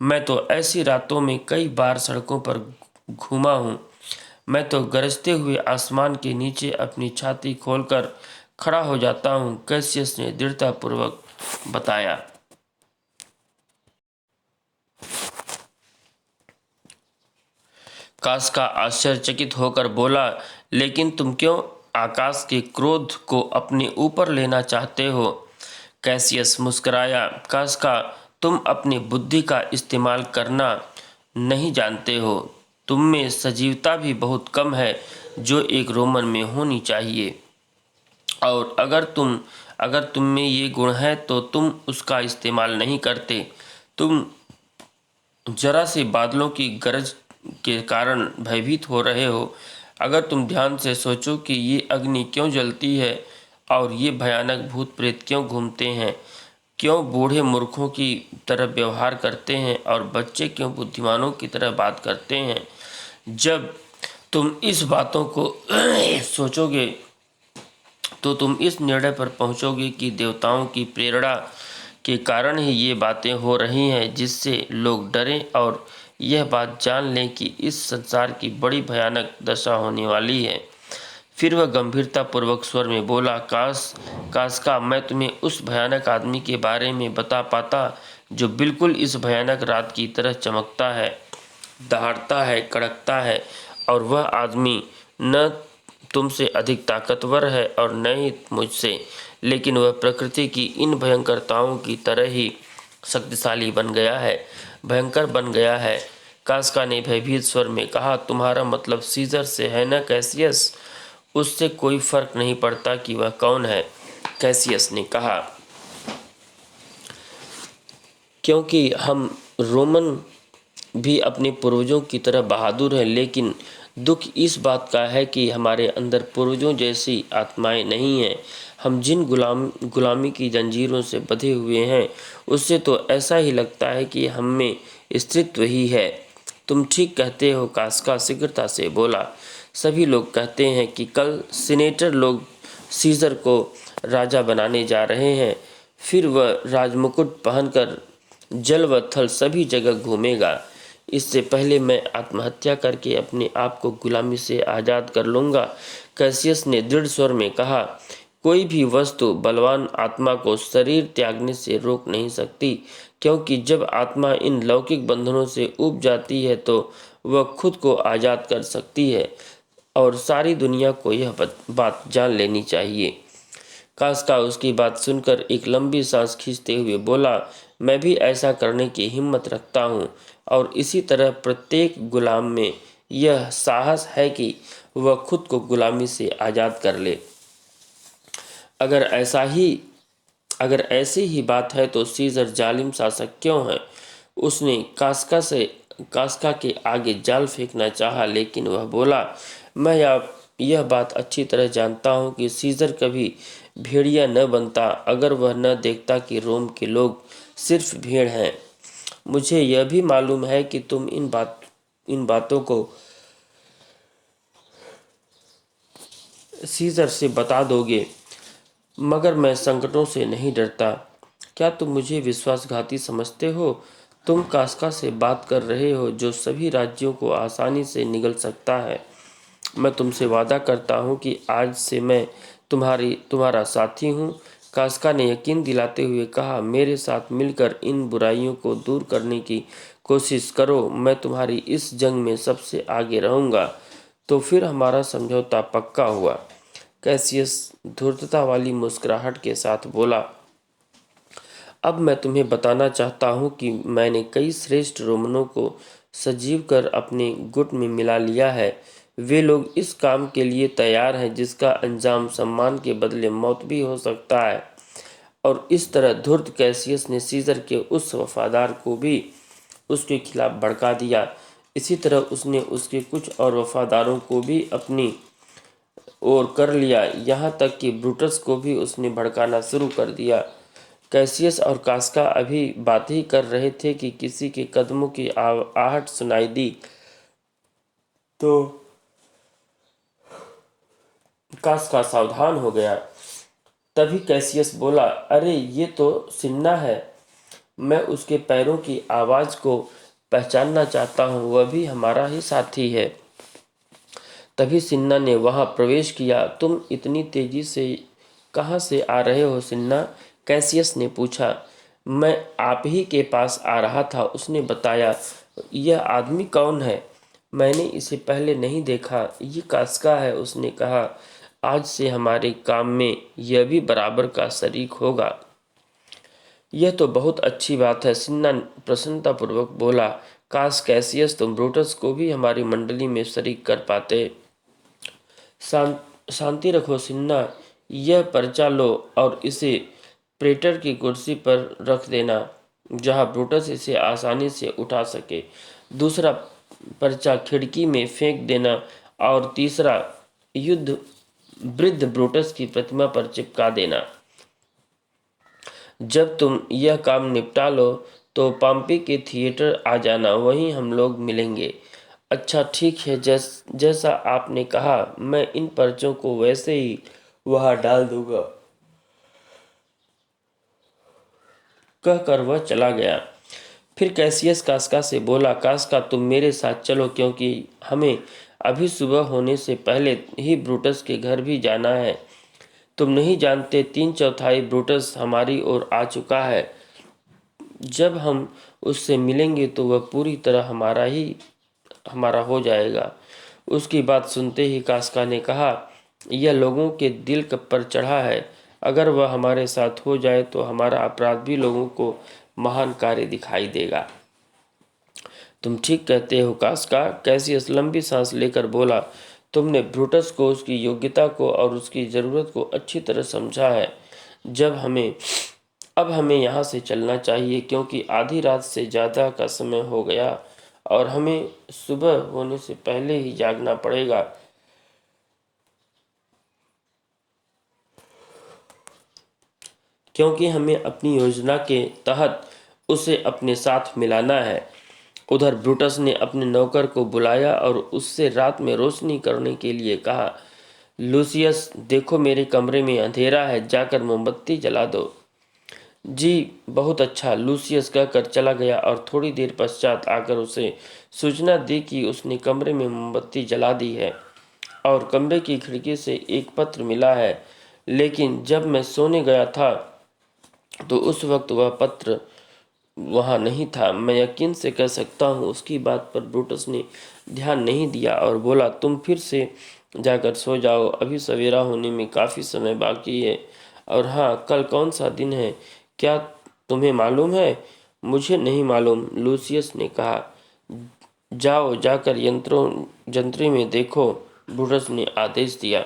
मैं तो ऐसी रातों में कई बार सड़कों पर घूमा हूँ। मैं तो गरजते हुए आसमान के नीचे अपनी छाती खोलकर खड़ा हो जाता हूँ, कैसियस ने दृढ़तापूर्वक बताया। कास्का आश्चर्यचकित होकर बोला, लेकिन तुम क्यों आकाश के क्रोध को अपने ऊपर लेना चाहते हो? कैसियस मुस्कुराया, कास्का, तुम अपनी बुद्धि का इस्तेमाल करना नहीं जानते हो। तुम में सजीवता भी बहुत कम है, जो एक रोमन में होनी चाहिए। और अगर तुम में ये गुण है तो तुम उसका इस्तेमाल नहीं करते। तुम जरा से बादलों की गरज के कारण भयभीत हो रहे हो। अगर तुम ध्यान से सोचो कि ये अग्नि क्यों जलती है और ये भयानक भूत प्रेत क्यों घूमते हैं, क्यों बूढ़े मूर्खों की तरह व्यवहार करते हैं और बच्चे क्यों बुद्धिमानों की तरह बात करते हैं, जब तुम इस बातों को सोचोगे तो तुम इस निर्णय पर पहुंचोगे कि देवताओं की प्रेरणा के कारण ही ये बातें हो रही हैं, जिससे लोग डरें और यह बात जान लें कि इस संसार की बड़ी भयानक दशा होने वाली है। फिर वह गंभीरतापूर्वक स्वर में बोला, कास्का, मैं तुम्हें उस भयानक आदमी के बारे में बता पाता जो बिल्कुल इस भयानक रात की तरह चमकता है, दहाड़ता है, कड़कता है, और वह आदमी न तुमसे अधिक ताकतवर है और न ही मुझसे, लेकिन वह प्रकृति की इन भयंकरताओं की तरह ही शक्तिशाली बन गया है, भयंकर बन गया है। कास्का ने भयभीत स्वर में कहा, तुम्हारा मतलब सीजर से है न कैसियस? उससे कोई फर्क नहीं पड़ता कि वह कौन है, कैसियस ने कहा, क्योंकि हम रोमन भी अपने पूर्वजों की तरह बहादुर हैं। लेकिन दुख इस बात का है कि हमारे अंदर पूर्वजों जैसी आत्माएं नहीं हैं। हम जिन गुलामी की जंजीरों से बंधे हुए हैं, उससे तो ऐसा ही लगता है कि हम में स्त्रीत्व ही है। तुम ठीक कहते हो, कास्का शीघ्रता से बोला। सभी लोग कहते हैं कि कल सीनेटर लोग सीजर को राजा बनाने जा रहे हैं। फिर वह राजमुकुट पहनकर जल व थल सभी जगह घूमेगा। इससे पहले मैं आत्महत्या करके अपने आप को गुलामी से आज़ाद कर लूँगा, कैसियस ने दृढ़ स्वर में कहा। कोई भी वस्तु बलवान आत्मा को शरीर त्यागने से रोक नहीं सकती, क्योंकि जब आत्मा इन लौकिक बंधनों से ऊब जाती है तो वह खुद को आज़ाद कर सकती है। और सारी दुनिया को यह बात जान लेनी चाहिए। कास्का उसकी बात सुनकर एक लंबी सांस खींचते हुए बोला, मैं भी ऐसा करने की हिम्मत रखता हूँ, और इसी तरह प्रत्येक गुलाम में यह साहस है कि वह खुद को गुलामी से आज़ाद कर ले। अगर ऐसी ही बात है तो सीजर जालिम शासक क्यों है? उसने कास्का के आगे जाल फेंकना चाहा, लेकिन वह बोला, मैं यह बात अच्छी तरह जानता हूँ कि सीजर कभी भेड़िया न बनता अगर वह न देखता कि रोम के लोग सिर्फ भेड़ हैं। मुझे यह भी मालूम है कि तुम इन बातों को सीजर से बता दोगे, मगर मैं संकटों से नहीं डरता। क्या तुम मुझे विश्वासघाती समझते हो? तुम कास्का से बात कर रहे हो जो सभी राज्यों को आसानी से निगल सकता है। मैं तुमसे वादा करता हूँ कि आज से मैं तुम्हारा साथी हूँ। कास्का ने यकीन दिलाते हुए कहा, मेरे साथ मिलकर इन बुराइयों को दूर करने की कोशिश करो। मैं तुम्हारी इस जंग में सबसे आगे रहूँगा। तो फिर हमारा समझौता पक्का हुआ। कैसियस धूर्तता वाली मुस्कुराहट के साथ बोला, अब मैं तुम्हें बताना चाहता हूँ कि मैंने कई श्रेष्ठ रोमनों को सजीव कर अपने गुट में मिला लिया है। वे लोग इस काम के लिए तैयार हैं जिसका अंजाम सम्मान के बदले मौत भी हो सकता है। और इस तरह धूर्त कैसियस ने सीजर के उस वफादार को भी उसके खिलाफ भड़का दिया। इसी तरह उसने उसके कुछ और वफादारों को भी अपनी ओर कर लिया, यहाँ तक कि ब्रूटस को भी उसने भड़काना शुरू कर दिया। कैसियस और कास्का अभी बात ही कर रहे थे कि किसी के कदमों की आहट सुनाई दी। तो कास्का सावधान हो गया। तभी कैसियस बोला, अरे ये तो सिन्ना है। मैं उसके पैरों की आवाज़ को पहचानना चाहता हूँ, वह भी हमारा ही साथी है। तभी सिन्ना ने वहाँ प्रवेश किया। तुम इतनी तेजी से कहाँ से आ रहे हो सिन्ना? कैसियस ने पूछा। मैं आप ही के पास आ रहा था, उसने बताया। यह आदमी कौन है? मैंने इसे पहले नहीं देखा। ये कास्का है, उसने कहा। आज से हमारे काम में यह भी बराबर का शरीक होगा। यह तो बहुत अच्छी बात है, सिन्ना प्रसन्नतापूर्वक बोला। काश कैसियस तुम ब्रूटस को भी हमारी मंडली में शरीक कर पाते। शांति रखो सिन्ना, यह पर्चा लो और इसे प्रेटर की कुर्सी पर रख देना, जहां ब्रूटस इसे आसानी से उठा सके। दूसरा पर्चा खिड़की में फेंक देना और तीसरा युद्ध वृद्ध ब्रूटस की प्रतिमा पर चिपका देना। जब तुम यह काम निपटा लो तो पाम्पी के थिएटर आ जाना, वहीं हम लोग मिलेंगे। अच्छा ठीक है, जैसा आपने कहा, मैं इन पर्चों को वैसे ही वहां डाल दूंगा। कहकर वह चला गया। फिर कैसियस कास्का से बोला, कास्का तुम मेरे साथ चलो, क्योंकि हमें अभी सुबह होने से पहले ही ब्रूटस के घर भी जाना है। तुम नहीं जानते, 3/4 ब्रूटस हमारी ओर आ चुका है। जब हम उससे मिलेंगे तो वह पूरी तरह हमारा हो जाएगा। उसकी बात सुनते ही कास्का ने कहा, यह लोगों के दिल पर चढ़ा है। अगर वह हमारे साथ हो जाए तो हमारा अपराध भी लोगों को महान कार्य दिखाई देगा। तुम ठीक कहते हो कास्का, कैसियस लंबी सांस लेकर बोला। तुमने ब्रूटस को उसकी योग्यता को और उसकी ज़रूरत को अच्छी तरह समझा है। अब हमें यहाँ से चलना चाहिए, क्योंकि आधी रात से ज़्यादा का समय हो गया और हमें सुबह होने से पहले ही जागना पड़ेगा। क्योंकि हमें अपनी योजना के तहत उसे अपने साथ मिलाना है। उधर ब्रूटस ने अपने नौकर को बुलाया और उससे रात में रोशनी करने के लिए कहा। लूसियस, देखो मेरे कमरे में अंधेरा है, जाकर मोमबत्ती जला दो। जी बहुत अच्छा, लूसियस कहकर चला गया और थोड़ी देर पश्चात आकर उसे सूचना दी कि उसने कमरे में मोमबत्ती जला दी है और कमरे की खिड़की से एक पत्र मिला है। लेकिन जब मैं सोने गया था तो उस वक्त वह पत्र वहाँ नहीं था। मैं यकीन से कह सकता हूँ उसकी बात पर ब्रूटस ने ध्यान नहीं दिया और बोला, तुम फिर से जाकर सो जाओ, अभी सवेरा होने में काफ़ी समय बाकी है। और हाँ, कल कौन सा दिन है, क्या तुम्हें मालूम है? मुझे नहीं मालूम, लूसियस ने कहा। जाओ, जाकर जंतरी में देखो, ब्रूटस ने आदेश दिया।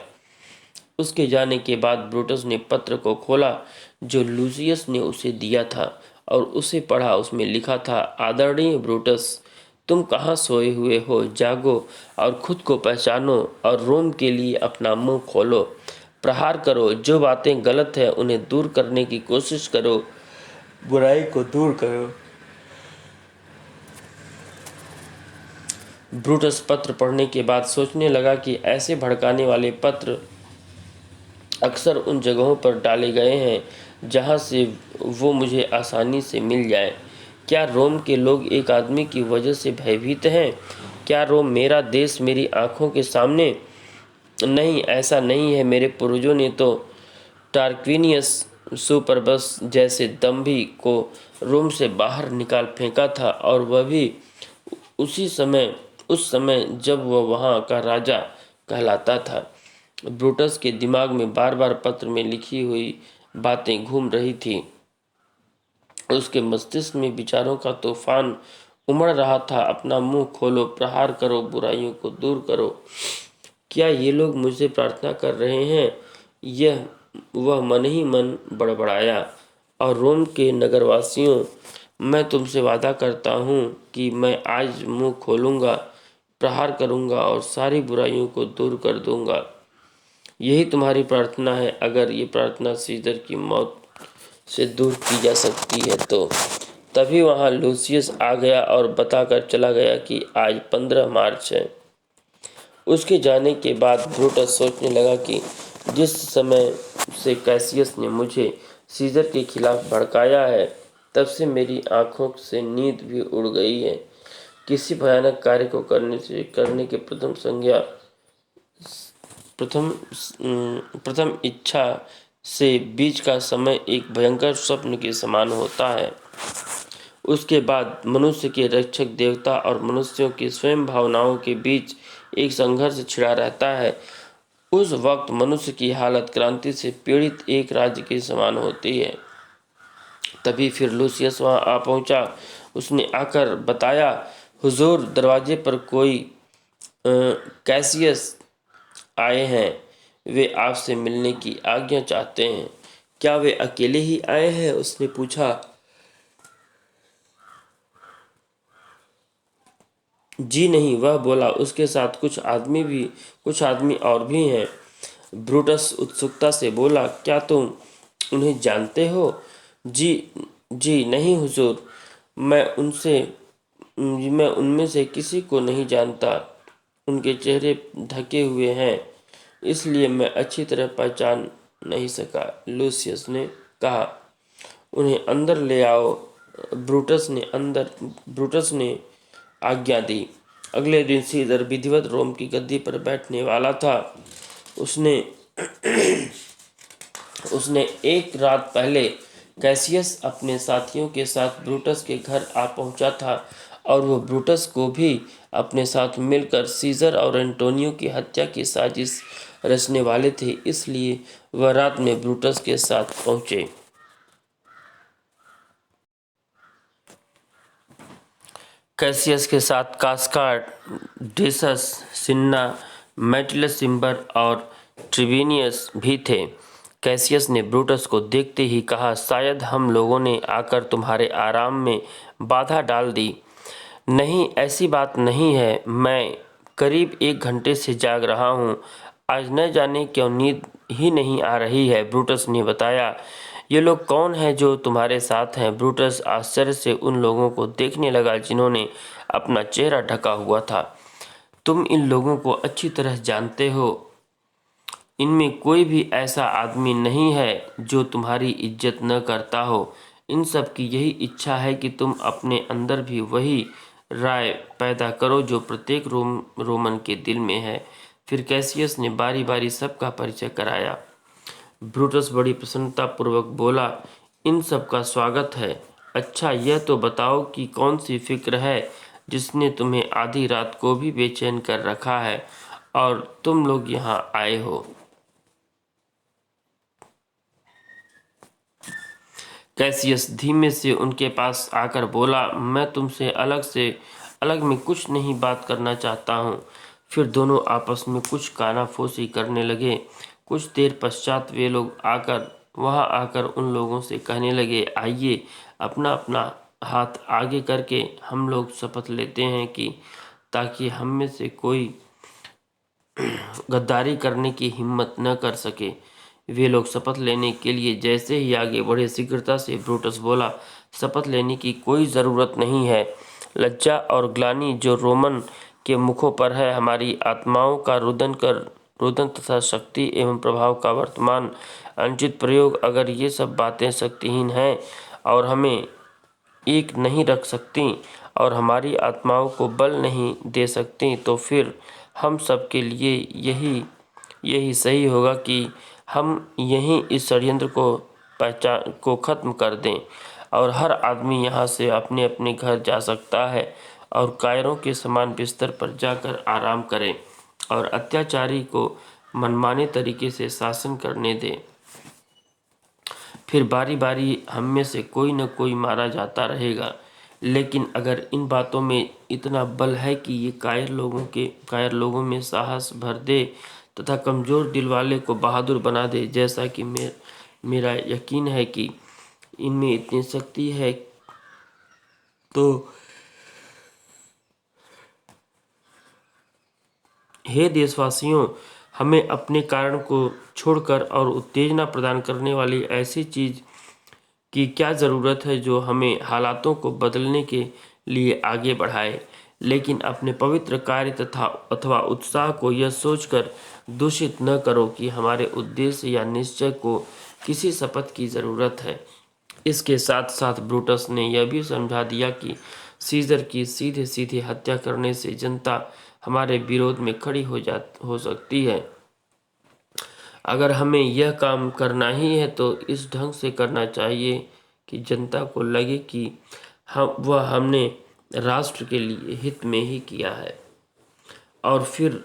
उसके जाने के बाद ब्रूटस ने पत्र को खोला जो लूसियस ने उसे दिया था और उसे पढ़ा। उसमें लिखा था, आदरणीय ब्रूटस, तुम कहाँ सोए हुए हो? जागो और खुद को पहचानो और रोम के लिए अपना मुंह खोलो। प्रहार करो, जो बातें गलत है उन्हें दूर करने की कोशिश करो, बुराई को दूर करो। ब्रूटस पत्र पढ़ने के बाद सोचने लगा कि ऐसे भड़काने वाले पत्र अक्सर उन जगहों पर डाले गए हैं जहां से वो मुझे आसानी से मिल जाए। क्या रोम के लोग एक आदमी की वजह से भयभीत हैं? क्या रोम मेरा देश मेरी आंखों के सामने? नहीं, ऐसा नहीं है। मेरे पूर्वजों ने तो टार्क्विनियस सुपरबस जैसे दंभी को रोम से बाहर निकाल फेंका था, और वह भी उस समय जब वह वहाँ का राजा कहलाता था। ब्रूटस के दिमाग में बार बार पत्र में लिखी हुई बातें घूम रही थी। उसके मस्तिष्क में विचारों का तूफान उमड़ रहा था। अपना मुंह खोलो, प्रहार करो, बुराइयों को दूर करो। क्या ये लोग मुझसे प्रार्थना कर रहे हैं? यह वह मन ही मन बड़बड़ाया। और रोम के नगरवासियों, मैं तुमसे वादा करता हूँ कि मैं आज मुंह खोलूँगा, प्रहार करूँगा और सारी बुराइयों को दूर कर दूँगा। यही तुम्हारी प्रार्थना है। अगर ये प्रार्थना सीजर की मौत से दूर की जा सकती है तो। तभी वहाँ लूसियस आ गया और बताकर चला गया कि आज 15 मार्च है। उसके जाने के बाद ब्रूटस सोचने लगा कि जिस समय से कैसियस ने मुझे सीजर के खिलाफ भड़काया है, तब से मेरी आंखों से नींद भी उड़ गई है। किसी भयानक कार्य को करने के प्रथम इच्छा से बीच का समय एक भयंकर स्वप्न के समान होता है। उसके बाद मनुष्य के रक्षक देवता और मनुष्यों की स्वयं भावनाओं के बीच एक संघर्ष छिड़ा रहता है। उस वक्त मनुष्य की हालत क्रांति से पीड़ित एक राज्य के समान होती है। तभी फिर लूसियस वहाँ आ पहुँचा। उसने आकर बताया, हुजूर, दरवाजे पर कोई कैसियस आए हैं। वे आपसे मिलने की आज्ञा चाहते हैं। क्या वे अकेले ही आए हैं? उसने पूछा। जी नहीं, वह बोला, उसके साथ कुछ आदमी और भी हैं। ब्रूटस उत्सुकता से बोला, क्या तुम उन्हें जानते हो? जी जी नहीं हुजूर, मैं उनमें से किसी को नहीं जानता। उनके चेहरे ढके हुए हैं, इसलिए मैं अच्छी तरह पहचान नहीं सका, लूसियस ने कहा। उन्हें अंदर ले आओ। ब्रूटस ने आज्ञा दी। अगले दिन सीजर विधिवत रोम की गद्दी पर बैठने वाला था। उसने उसने एक रात पहले कैसियस अपने साथियों के साथ ब्रूटस के घर आ पहुंचा था, और वो ब्रूटस को भी अपने साथ मिलकर सीजर और एंटोनियो की हत्या की साजिश रचने वाले थे। इसलिए वह रात में ब्रूटस के साथ पहुंचे। कैसियस के साथ कास्काड, डेसस, सिन्ना, मेटिलस सिम्बर और ट्रिविनियस भी थे। कैसियस ने ब्रूटस को देखते ही कहा, शायद हम लोगों ने आकर तुम्हारे आराम में बाधा डाल दी। नहीं, ऐसी बात नहीं है। मैं करीब 1 घंटे से जाग रहा हूँ। आज न जाने क्यों नींद ही नहीं आ रही है, ब्रूटस ने बताया। ये लोग कौन हैं जो तुम्हारे साथ हैं? ब्रूटस आश्चर्य से उन लोगों को देखने लगा जिन्होंने अपना चेहरा ढका हुआ था। तुम इन लोगों को अच्छी तरह जानते हो। इनमें कोई भी ऐसा आदमी नहीं है जो तुम्हारी इज्जत न करता हो। इन सब की यही इच्छा है कि तुम अपने अंदर भी वही राय पैदा करो जो प्रत्येक रोमन के दिल में है। फिर कैसियस ने बारी बारी सबका परिचय कराया। ब्रूटस बड़ी प्रसन्नतापूर्वक बोला, इन सब का स्वागत है। अच्छा, यह तो बताओ कि कौन सी फिक्र है जिसने तुम्हें आधी रात को भी बेचैन कर रखा है, और तुम लोग यहाँ आए हो। कैसियस धीमे से उनके पास आकर बोला, मैं तुमसे अलग में कुछ नहीं बात करना चाहता हूँ। फिर दोनों आपस में कुछ कानाफूसी करने लगे। कुछ देर पश्चात वे लोग वहाँ आकर उन लोगों से कहने लगे, आइए अपना अपना हाथ आगे करके हम लोग शपथ लेते हैं कि ताकि हम में से कोई गद्दारी करने की हिम्मत न कर सके। वे लोग शपथ लेने के लिए जैसे ही आगे बढ़े, शीघ्रता से ब्रूटस बोला, शपथ लेने की कोई ज़रूरत नहीं है। लज्जा और ग्लानि जो रोमन के मुखों पर है, हमारी आत्माओं का रुदन तथा शक्ति एवं प्रभाव का वर्तमान अनुचित प्रयोग, अगर ये सब बातें शक्तिहीन हैं और हमें एक नहीं रख सकती और हमारी आत्माओं को बल नहीं दे सकती, तो फिर हम सब के लिए यही सही होगा कि हम यहीं इस षड्यंत्र को ख़त्म कर दें और हर आदमी यहाँ से अपने अपने घर जा सकता है और कायरों के समान बिस्तर पर जाकर आराम करे और अत्याचारी को मनमाने तरीके से शासन करने दे। फिर बारी बारी हम में से कोई न कोई मारा जाता रहेगा। लेकिन अगर इन बातों में इतना बल है कि ये कायर लोगों में साहस भर दे तथा कमज़ोर दिल वाले को बहादुर बना दे, जैसा कि मेरा यकीन है कि इनमें इतनी शक्ति है, तो हे देशवासियों, हमें अपने कारण को छोड़कर और उत्तेजना प्रदान करने वाली ऐसी चीज़ की क्या ज़रूरत है जो हमें हालातों को बदलने के लिए आगे बढ़ाए। लेकिन अपने पवित्र कार्य अथवा उत्साह को यह सोचकर दूषित न करो कि हमारे उद्देश्य या निश्चय को किसी शपथ की ज़रूरत है। इसके साथ साथ ब्रूटस ने यह भी समझा दिया कि सीजर की सीधे सीधे हत्या करने से जनता हमारे विरोध में खड़ी हो सकती है। अगर हमें यह काम करना ही है तो इस ढंग से करना चाहिए कि जनता को लगे कि हमने राष्ट्र के लिए हित में ही किया है। और फिर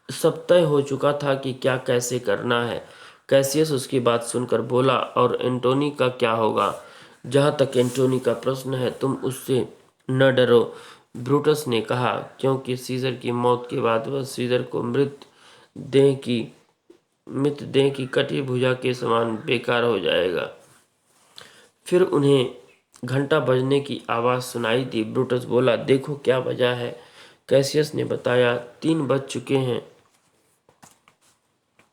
सब तय हो चुका था कि क्या कैसे करना है। कैसियस उसकी बात सुनकर बोला, और एंटोनी का क्या होगा? जहाँ तक एंटोनी का प्रश्न है, तुम उससे न डरो, ब्रूटस ने कहा, क्योंकि सीजर की मौत के बाद वह सीजर को मृतदेह की कटी भुजा के समान बेकार हो जाएगा। फिर उन्हें घंटा बजने की आवाज़ सुनाई दी। ब्रूटस बोला, देखो क्या वजह है। कैसियस ने बताया, 3 बज चुके हैं।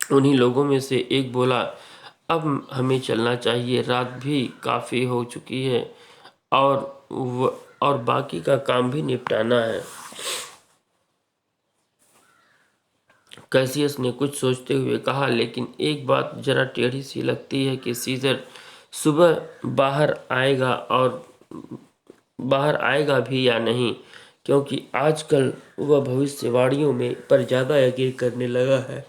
उन्हीं लोगों में से एक बोला, अब हमें चलना चाहिए, रात भी काफ़ी हो चुकी है और बाकी का काम भी निपटाना है। कैसियस ने कुछ सोचते हुए कहा, लेकिन एक बात जरा टेढ़ी सी लगती है कि सीजर सुबह बाहर आएगा भी या नहीं, क्योंकि आजकल वह भविष्यवाणियों में पर ज़्यादा यकीन करने लगा है।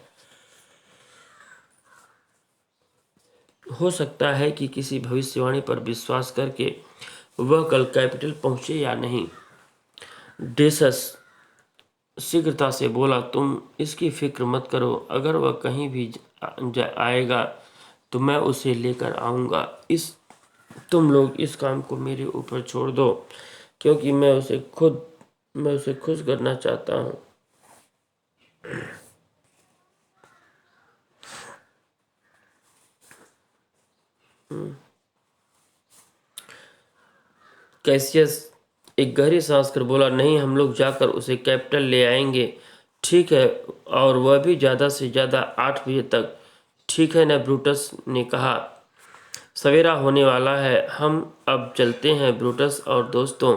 हो सकता है कि किसी भविष्यवाणी पर विश्वास करके वह कल कैपिटल पहुंचे या नहीं। डेसस शीघ्रता से बोला, तुम इसकी फिक्र मत करो, अगर वह कहीं भी आएगा तो मैं उसे लेकर आऊँगा। तुम लोग इस काम को मेरे ऊपर छोड़ दो, क्योंकि मैं उसे खुश करना चाहता हूँ। कैसियस एक गहरी सांस कर बोला, नहीं, हम लोग जाकर उसे कैपिटल ले आएंगे। ठीक है, और वह भी ज़्यादा से ज़्यादा 8 बजे तक। ठीक है ना, ब्रूटस ने कहा। सवेरा होने वाला है, हम अब चलते हैं। ब्रूटस और दोस्तों,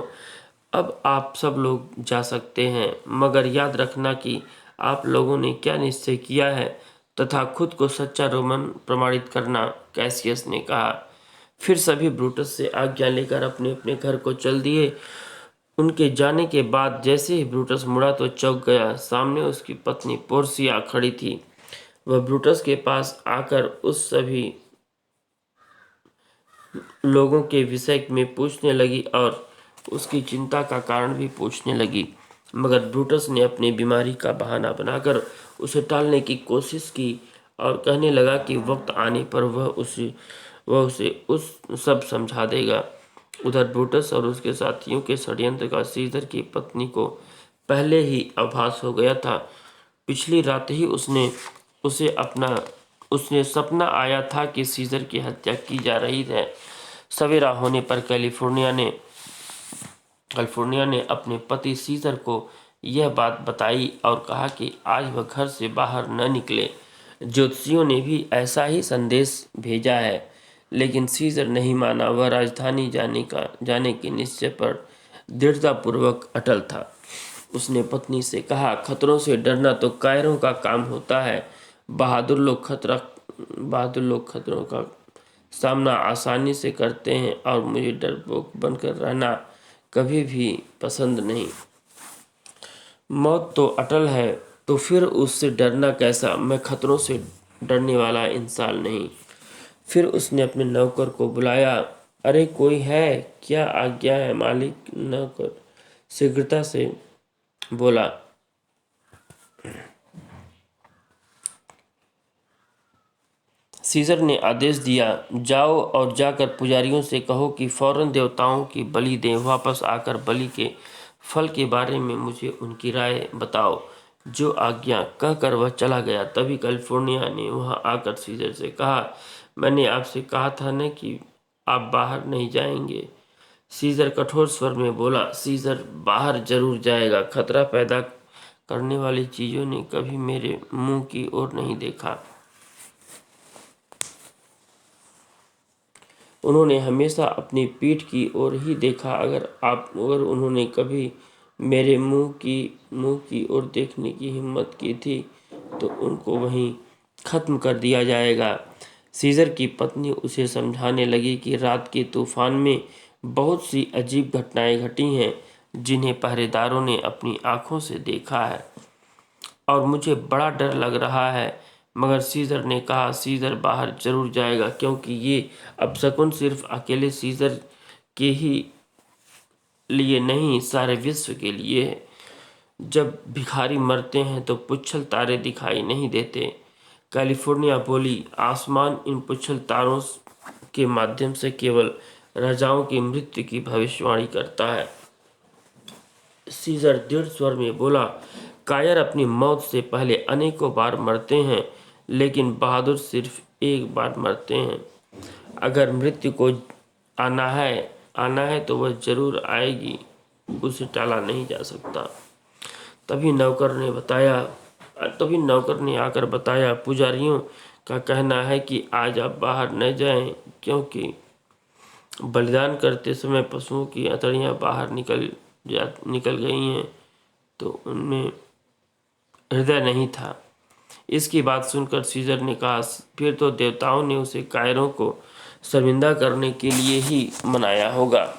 अब आप सब लोग जा सकते हैं, मगर याद रखना कि आप लोगों ने क्या निश्चय किया है तथा खुद को सच्चा रोमन प्रमाणित करना, कैसियस ने कहा। फिर सभी ब्रूटस से आज्ञा लेकर अपने अपने घर को चल दिए। उनके जाने के बाद जैसे ही ब्रूटस मुड़ा तो चौंक गया। सामने उसकी पत्नी पोर्सिया खड़ी थी। वह ब्रूटस के पास आकर उस सभी लोगों के विषय में पूछने लगी और उसकी चिंता का कारण भी पूछने लगी। मगर ब्रूटस ने अपनी बीमारी का बहाना बनाकर उसे टालने की कोशिश की और कहने लगा कि वक्त आने पर वह उसे उस सब समझा देगा। उधर ब्रूटस और उसके साथियों के षड्यंत्र का सीजर की पत्नी को पहले ही आभास हो गया था। पिछली रात ही उसने सपना आया था कि सीजर की हत्या की जा रही है। सवेरा होने पर कैलिफोर्निया ने अपने पति सीजर को यह बात बताई और कहा कि आज वह घर से बाहर न निकले। ज्योतिषियों ने भी ऐसा ही संदेश भेजा है, लेकिन सीजर नहीं माना। वह राजधानी जाने के निश्चय पर दृढ़तापूर्वक अटल था। उसने पत्नी से कहा, खतरों से डरना तो कायरों का काम होता है। बहादुर लोग खतरों का सामना आसानी से करते हैं और मुझे डरपोक बनकर रहना कभी भी पसंद नहीं। मौत तो अटल है, तो फिर उससे डरना कैसा? मैं खतरों से डरने वाला इंसान नहीं। फिर उसने अपने नौकर को बुलाया। अरे कोई है? क्या आज्ञा है मालिक? नौकर शीघ्रता से बोला। सीजर ने आदेश दिया, जाओ और जाकर पुजारियों से कहो कि फौरन देवताओं की बलि दें। वापस आकर बलि के फल के बारे में मुझे उनकी राय बताओ। जो आज्ञा कहकर वह चला गया। तभी कैलिफोर्निया ने वहां आकर सीजर से कहा, मैंने आपसे कहा था न कि आप बाहर नहीं जाएंगे। सीजर कठोर स्वर में बोला, सीजर बाहर जरूर जाएगा। खतरा पैदा करने वाली चीजों ने कभी मेरे मुंह की ओर नहीं देखा। उन्होंने हमेशा अपनी पीठ की ओर ही देखा। अगर उन्होंने कभी मेरे मुंह की ओर देखने की हिम्मत की थी तो उनको वहीं खत्म कर दिया जाएगा। सीजर की पत्नी उसे समझाने लगी कि रात के तूफान में बहुत सी अजीब घटनाएं घटी हैं जिन्हें पहरेदारों ने अपनी आंखों से देखा है और मुझे बड़ा डर लग रहा है। मगर सीजर ने कहा, सीजर बाहर जरूर जाएगा, क्योंकि ये अपशकुन सिर्फ अकेले सीजर के ही लिए नहीं, सारे विश्व के लिए है। जब भिखारी मरते हैं तो पुच्छल तारे दिखाई नहीं देते। कैलिफोर्निया बोली, आसमान इन पुच्छल तारों के माध्यम से केवल राजाओं की मृत्यु की भविष्यवाणी करता है। सीजर दृढ़ स्वर में बोला, कायर अपनी मौत से पहले अनेकों बार मरते हैं, लेकिन बहादुर सिर्फ एक बार मरते हैं। अगर मृत्यु को आना है तो वह जरूर आएगी, उसे टाला नहीं जा सकता। तभी नौकर ने आकर बताया, पुजारियों का कहना है कि आज आप बाहर न जाएं, क्योंकि बलिदान करते समय पशुओं की अतड़ियाँ बाहर निकल गई हैं, तो उनमें हृदय नहीं था। इसकी बात सुनकर सीजर ने कहा, फिर तो देवताओं ने उसे कायरों को शर्मिंदा करने के लिए ही मनाया होगा।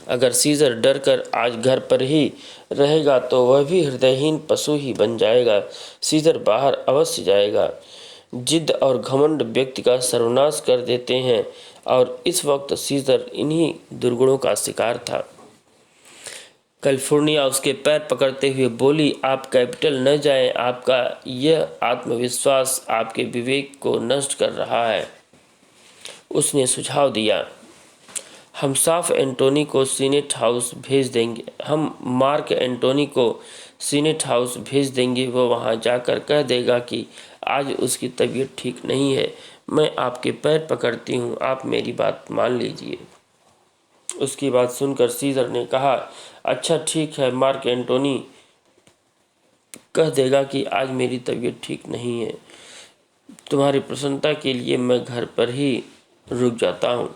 अगर सीजर डर कर आज घर पर ही रहेगा तो वह भी हृदयहीन पशु ही बन जाएगा। सीजर बाहर अवश्य जाएगा। जिद और घमंड व्यक्ति का सर्वनाश कर देते हैं और इस वक्त सीजर इन्हीं दुर्गुणों का शिकार था। कैलिफोर्निया उसके पैर पकड़ते हुए बोली, आप कैपिटल न जाएं, आपका यह आत्मविश्वास आपके विवेक को नष्ट कर रहा है। उसने सुझाव दिया, हम मार्क एंटोनी को सीनेट हाउस भेज देंगे। वो वहाँ जाकर कह देगा कि आज उसकी तबीयत ठीक नहीं है। मैं आपके पैर पकड़ती हूँ, आप मेरी बात मान लीजिए। उसकी बात सुनकर सीजर ने कहा, अच्छा ठीक है, मार्क एंटोनी कह देगा कि आज मेरी तबीयत ठीक नहीं है। तुम्हारी प्रसन्नता के लिए मैं घर पर ही रुक जाता हूँ।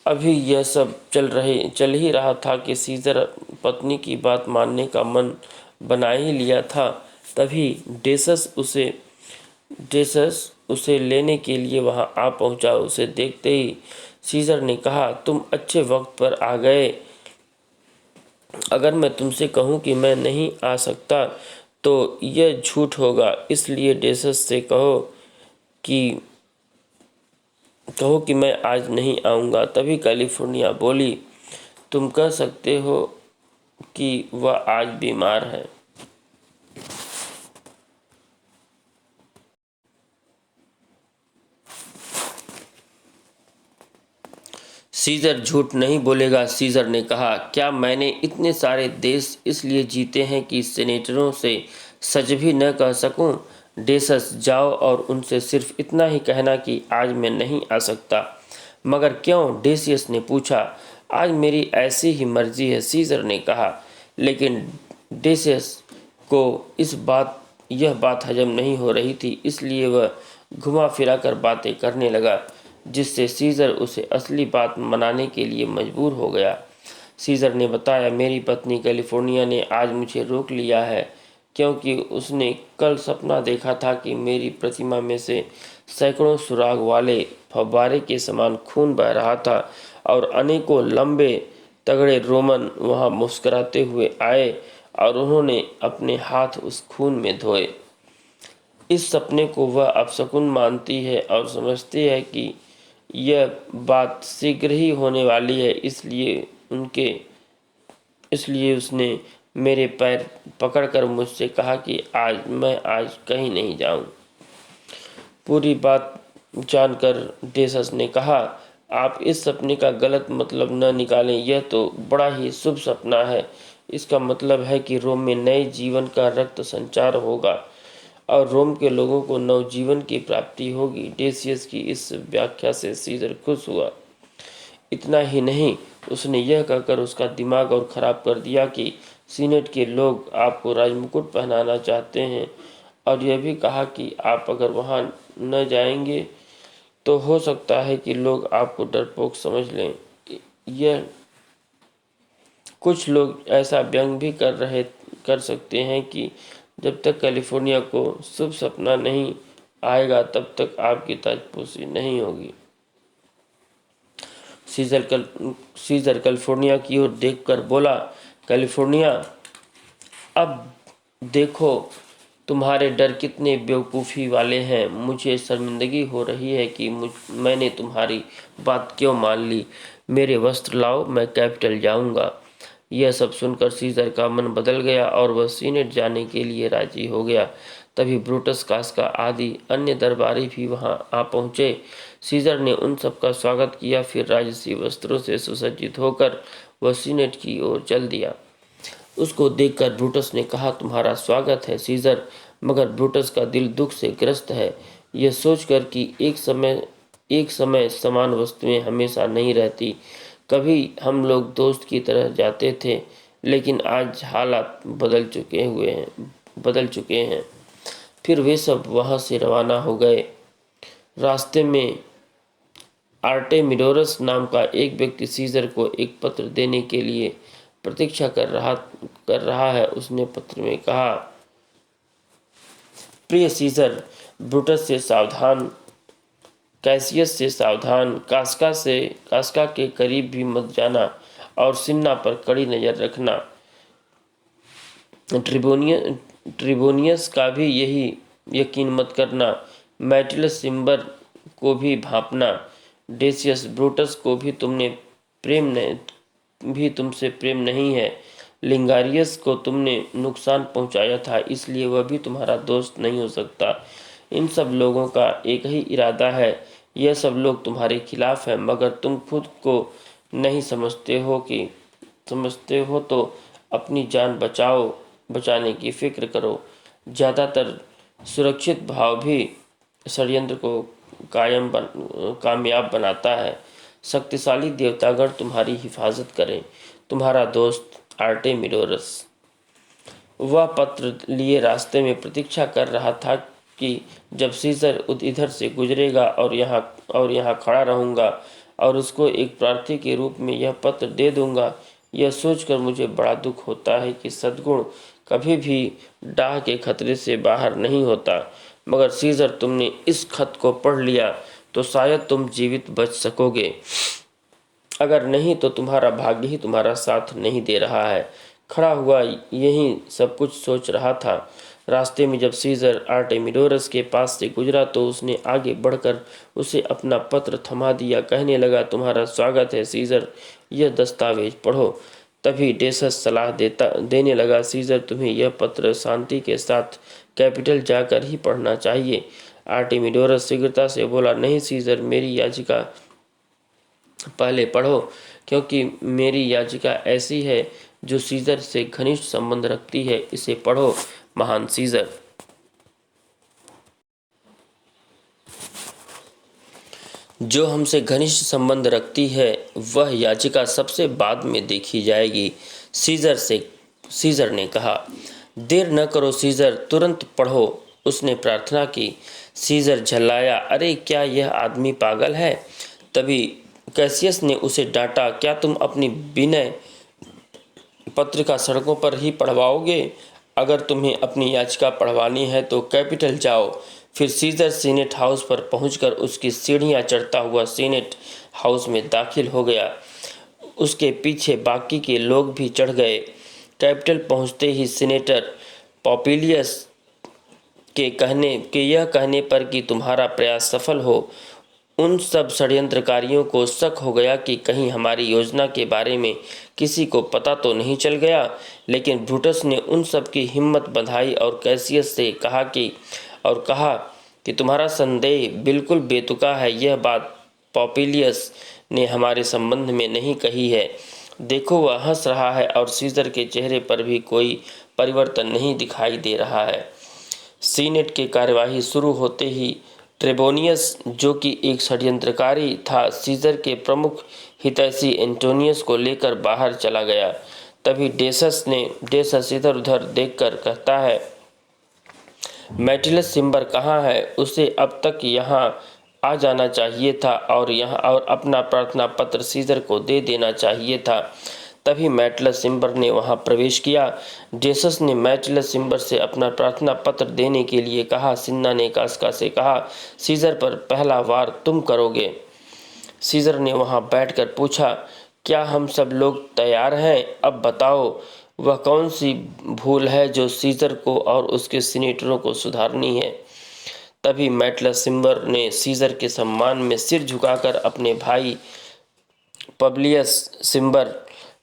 अभी यह सब चल ही रहा था कि सीजर पत्नी की बात मानने का मन बना ही लिया था। तभी डेसस उसे लेने के लिए वहां आ पहुंचा। उसे देखते ही सीजर ने कहा, तुम अच्छे वक्त पर आ गए। अगर मैं तुमसे कहूं कि मैं नहीं आ सकता तो यह झूठ होगा, इसलिए डेसस से कहो कि मैं आज नहीं आऊँगा। तभी कैलिफोर्निया बोली, तुम कह सकते हो कि वह आज बीमार है। सीजर झूठ नहीं बोलेगा। सीजर ने कहा, क्या मैंने इतने सारे देश इसलिए जीते हैं कि सेनेटरों से सच भी न कह सकूं? डेसस, जाओ और उनसे सिर्फ इतना ही कहना कि आज मैं नहीं आ सकता। मगर क्यों? डेसियस ने पूछा। आज मेरी ऐसी ही मर्जी है, सीजर ने कहा। लेकिन डेसियस को यह बात हजम नहीं हो रही थी, इसलिए वह घुमा फिरा कर बातें करने लगा, जिससे सीजर उसे असली बात मनाने के लिए मजबूर हो गया। सीजर ने बताया, मेरी पत्नी कैलिफोर्निया ने आज मुझे रोक लिया है क्योंकि उसने कल सपना देखा था कि मेरी प्रतिमा में से सैकड़ों सुराग वाले फव्वारे के समान खून बह रहा था और अनेकों लंबे तगड़े रोमन वहां मुस्कुराते हुए आए और उन्होंने अपने हाथ उस खून में धोए। इस सपने को वह अपशकुन मानती है और समझती है कि यह बात शीघ्र ही होने वाली है, इसलिए उसने मेरे पैर पकड़कर मुझसे कहा कि मैं आज कहीं नहीं जाऊं। पूरी बात जानकर डेसस ने कहा, आप इस सपने का गलत मतलब न निकालें, यह तो बड़ा ही शुभ सपना है। इसका मतलब है कि रोम में नए जीवन का रक्त संचार होगा और रोम के लोगों को नवजीवन की प्राप्ति होगी। डेसियस की इस व्याख्या से सीजर खुश हुआ। इतना ही नहीं, उसने यह कहकर उसका दिमाग और खराब कर दिया कि सीनेट के लोग आपको राजमुकुट पहनाना चाहते हैं और यह भी कहा कि आप अगर वहां न जाएंगे तो हो सकता है कि लोग आपको डरपोक समझ लें। यह कुछ लोग ऐसा व्यंग भी कर सकते हैं कि जब तक कैलिफोर्निया को शुभ सपना नहीं आएगा तब तक आपकी ताजपोशी नहीं होगी। सीजर कैलिफोर्निया की ओर देखकर बोला, कैलिफोर्निया, अब देखो तुम्हारे डर कितने बेवकूफ़ी वाले हैं। मुझे शर्मिंदगी हो रही है कि मैंने तुम्हारी बात क्यों मान ली। मेरे वस्त्र लाओ, मैं कैपिटल जाऊंगा। यह सब सुनकर सीजर का मन बदल गया और वह सीनेट जाने के लिए राजी हो गया। तभी ब्रूटस, कास्का आदि अन्य दरबारी भी वहां आ पहुंचे। सीजर ने उन सब का स्वागत किया, फिर राजसी वस्त्रों से सुसज्जित होकर वह सीनेट की ओर चल दिया। उसको देखकर ब्रूटस ने कहा, तुम्हारा स्वागत है सीजर। मगर ब्रूटस का दिल दुख से ग्रस्त है, यह सोचकर कि एक समय समान वस्तुएं हमेशा नहीं रहती। कभी हम लोग दोस्त की तरह जाते थे, लेकिन आज हालात बदल चुके हैं। फिर वे सब वहां से रवाना हो गए। रास्ते में आर्टेमिडोरस नाम का एक व्यक्ति सीजर को एक पत्र देने के लिए प्रतीक्षा कर रहा है। उसने पत्र में कहा, प्रिय सीजर, ब्रूटस से सावधान, कैसियस से सावधान, कास्का के करीब भी मत जाना और सिन्ना पर कड़ी नजर रखना। ट्रिबोनियस का भी यही यकीन मत करना। मैटिलस सिम्बर को भी भांपना। डेसियस, ब्रूटस को भी तुमसे प्रेम नहीं है। लिंगारियस को तुमने नुकसान पहुंचाया था, इसलिए वह भी तुम्हारा दोस्त नहीं हो सकता। इन सब लोगों का एक ही इरादा है, यह सब लोग तुम्हारे खिलाफ हैं, मगर तुम खुद को नहीं समझते हो तो अपनी जान बचाने की फिक्र करो। ज़्यादातर सुरक्षित भाव भी षड्यंत्र को कामयाब बनाता है। शक्तिशाली देवतागण तुम्हारी हिफाजत करें। तुम्हारा दोस्त आर्टेमिडोरस। वह पत्र लिए रास्ते में प्रतीक्षा कर रहा था कि जब सीजर इधर से गुजरेगा और यहाँ खड़ा रहूंगा और उसको एक प्रार्थी के रूप में यह पत्र दे दूंगा। यह सोचकर मुझे बड़ा दुख होता है कि सद्गुण कभी भी डाह के खतरे से बाहर नहीं होता। मगर सीजर, तुमने इस खत को पढ़ लिया तो शायद तुम जीवित बच सकोगे, अगर नहीं तो तुम्हारा भाग्य ही तुम्हारा साथ नहीं दे रहा है। खड़ा हुआ यही सब कुछ सोच रहा था। रास्ते में जब सीजर आर्टेमिडोरस के पास से गुजरा तो उसने आगे बढ़कर उसे अपना पत्र थमा दिया। कहने लगा, तुम्हारा स्वागत है सीजर, यह दस्तावेज पढ़ो। तभी डेसस सलाह देने लगा, सीजर तुम्हें यह पत्र शांति के साथ कैपिटल जाकर ही पढ़ना चाहिए। आर्टेमिडोरस शीघ्रता से बोला, नहीं सीजर, मेरी याचिका पहले पढ़ो, क्योंकि मेरी याचिका ऐसी है जो सीजर से घनिष्ठ संबंध रखती है। इसे पढ़ो महान सीजर। जो हमसे घनिष्ठ संबंध रखती है वह याचिका सबसे बाद में देखी जाएगी। सीजर ने कहा। देर न करो सीजर, तुरंत पढ़ो, उसने प्रार्थना की। सीजर झल्लाया, अरे क्या यह आदमी पागल है? तभी कैसियस ने उसे डांटा, क्या तुम अपनी विनय पत्रिका सड़कों पर ही पढ़वाओगे? अगर तुम्हें अपनी याचिका पढ़वानी है तो कैपिटल जाओ। फिर सीजर सीनेट हाउस पर पहुंचकर उसकी सीढ़ियां चढ़ता हुआ सीनेट हाउस में दाखिल हो गया। उसके पीछे बाकी के लोग भी चढ़ गए। कैपिटल पहुंचते ही सीनेटर पॉपिलियस के यह कहने पर कि तुम्हारा प्रयास सफल हो, उन सब षड्यंत्रकारियों को शक हो गया कि कहीं हमारी योजना के बारे में किसी को पता तो नहीं चल गया। लेकिन ब्रूटस ने उन सब की हिम्मत बंधाई और कैसियस से कहा कि तुम्हारा संदेह बिल्कुल बेतुका है। यह बात पॉपिलियस ने हमारे संबंध में नहीं कही है। देखो, वह हंस रहा है और सीजर के चेहरे पर भी कोई परिवर्तन नहीं दिखाई दे रहा है। सीनेट की कार्यवाही शुरू होते ही ट्रेबोनियस, जो कि एक षड्यंत्रकारी था, सीजर के प्रमुख हितैषी एंटोनियस को लेकर बाहर चला गया। तभी डेसस इधर उधर देखकर कहता है, मैटिलस सिम्बर कहाँ है? उसे अब तक यहाँ आ जाना चाहिए था और अपना प्रार्थना पत्र सीजर को दे देना चाहिए था। तभी मैटिलस सिम्बर ने वहां प्रवेश किया। डेसस ने मैटिलस सिम्बर से अपना प्रार्थना पत्र देने के लिए कहा। सिन्ना ने कास्का से कहा, सीजर पर पहला वार तुम करोगे। सीजर ने वहां बैठकर पूछा, क्या हम सब लोग तैयार हैं? अब बताओ, वह कौन सी भूल है जो सीजर को और उसके सीनेटरों को सुधारनी है? तभी मैटिलस सिम्बर ने सीजर के सम्मान में सिर झुकाकर अपने भाई पब्लियस सिम्बर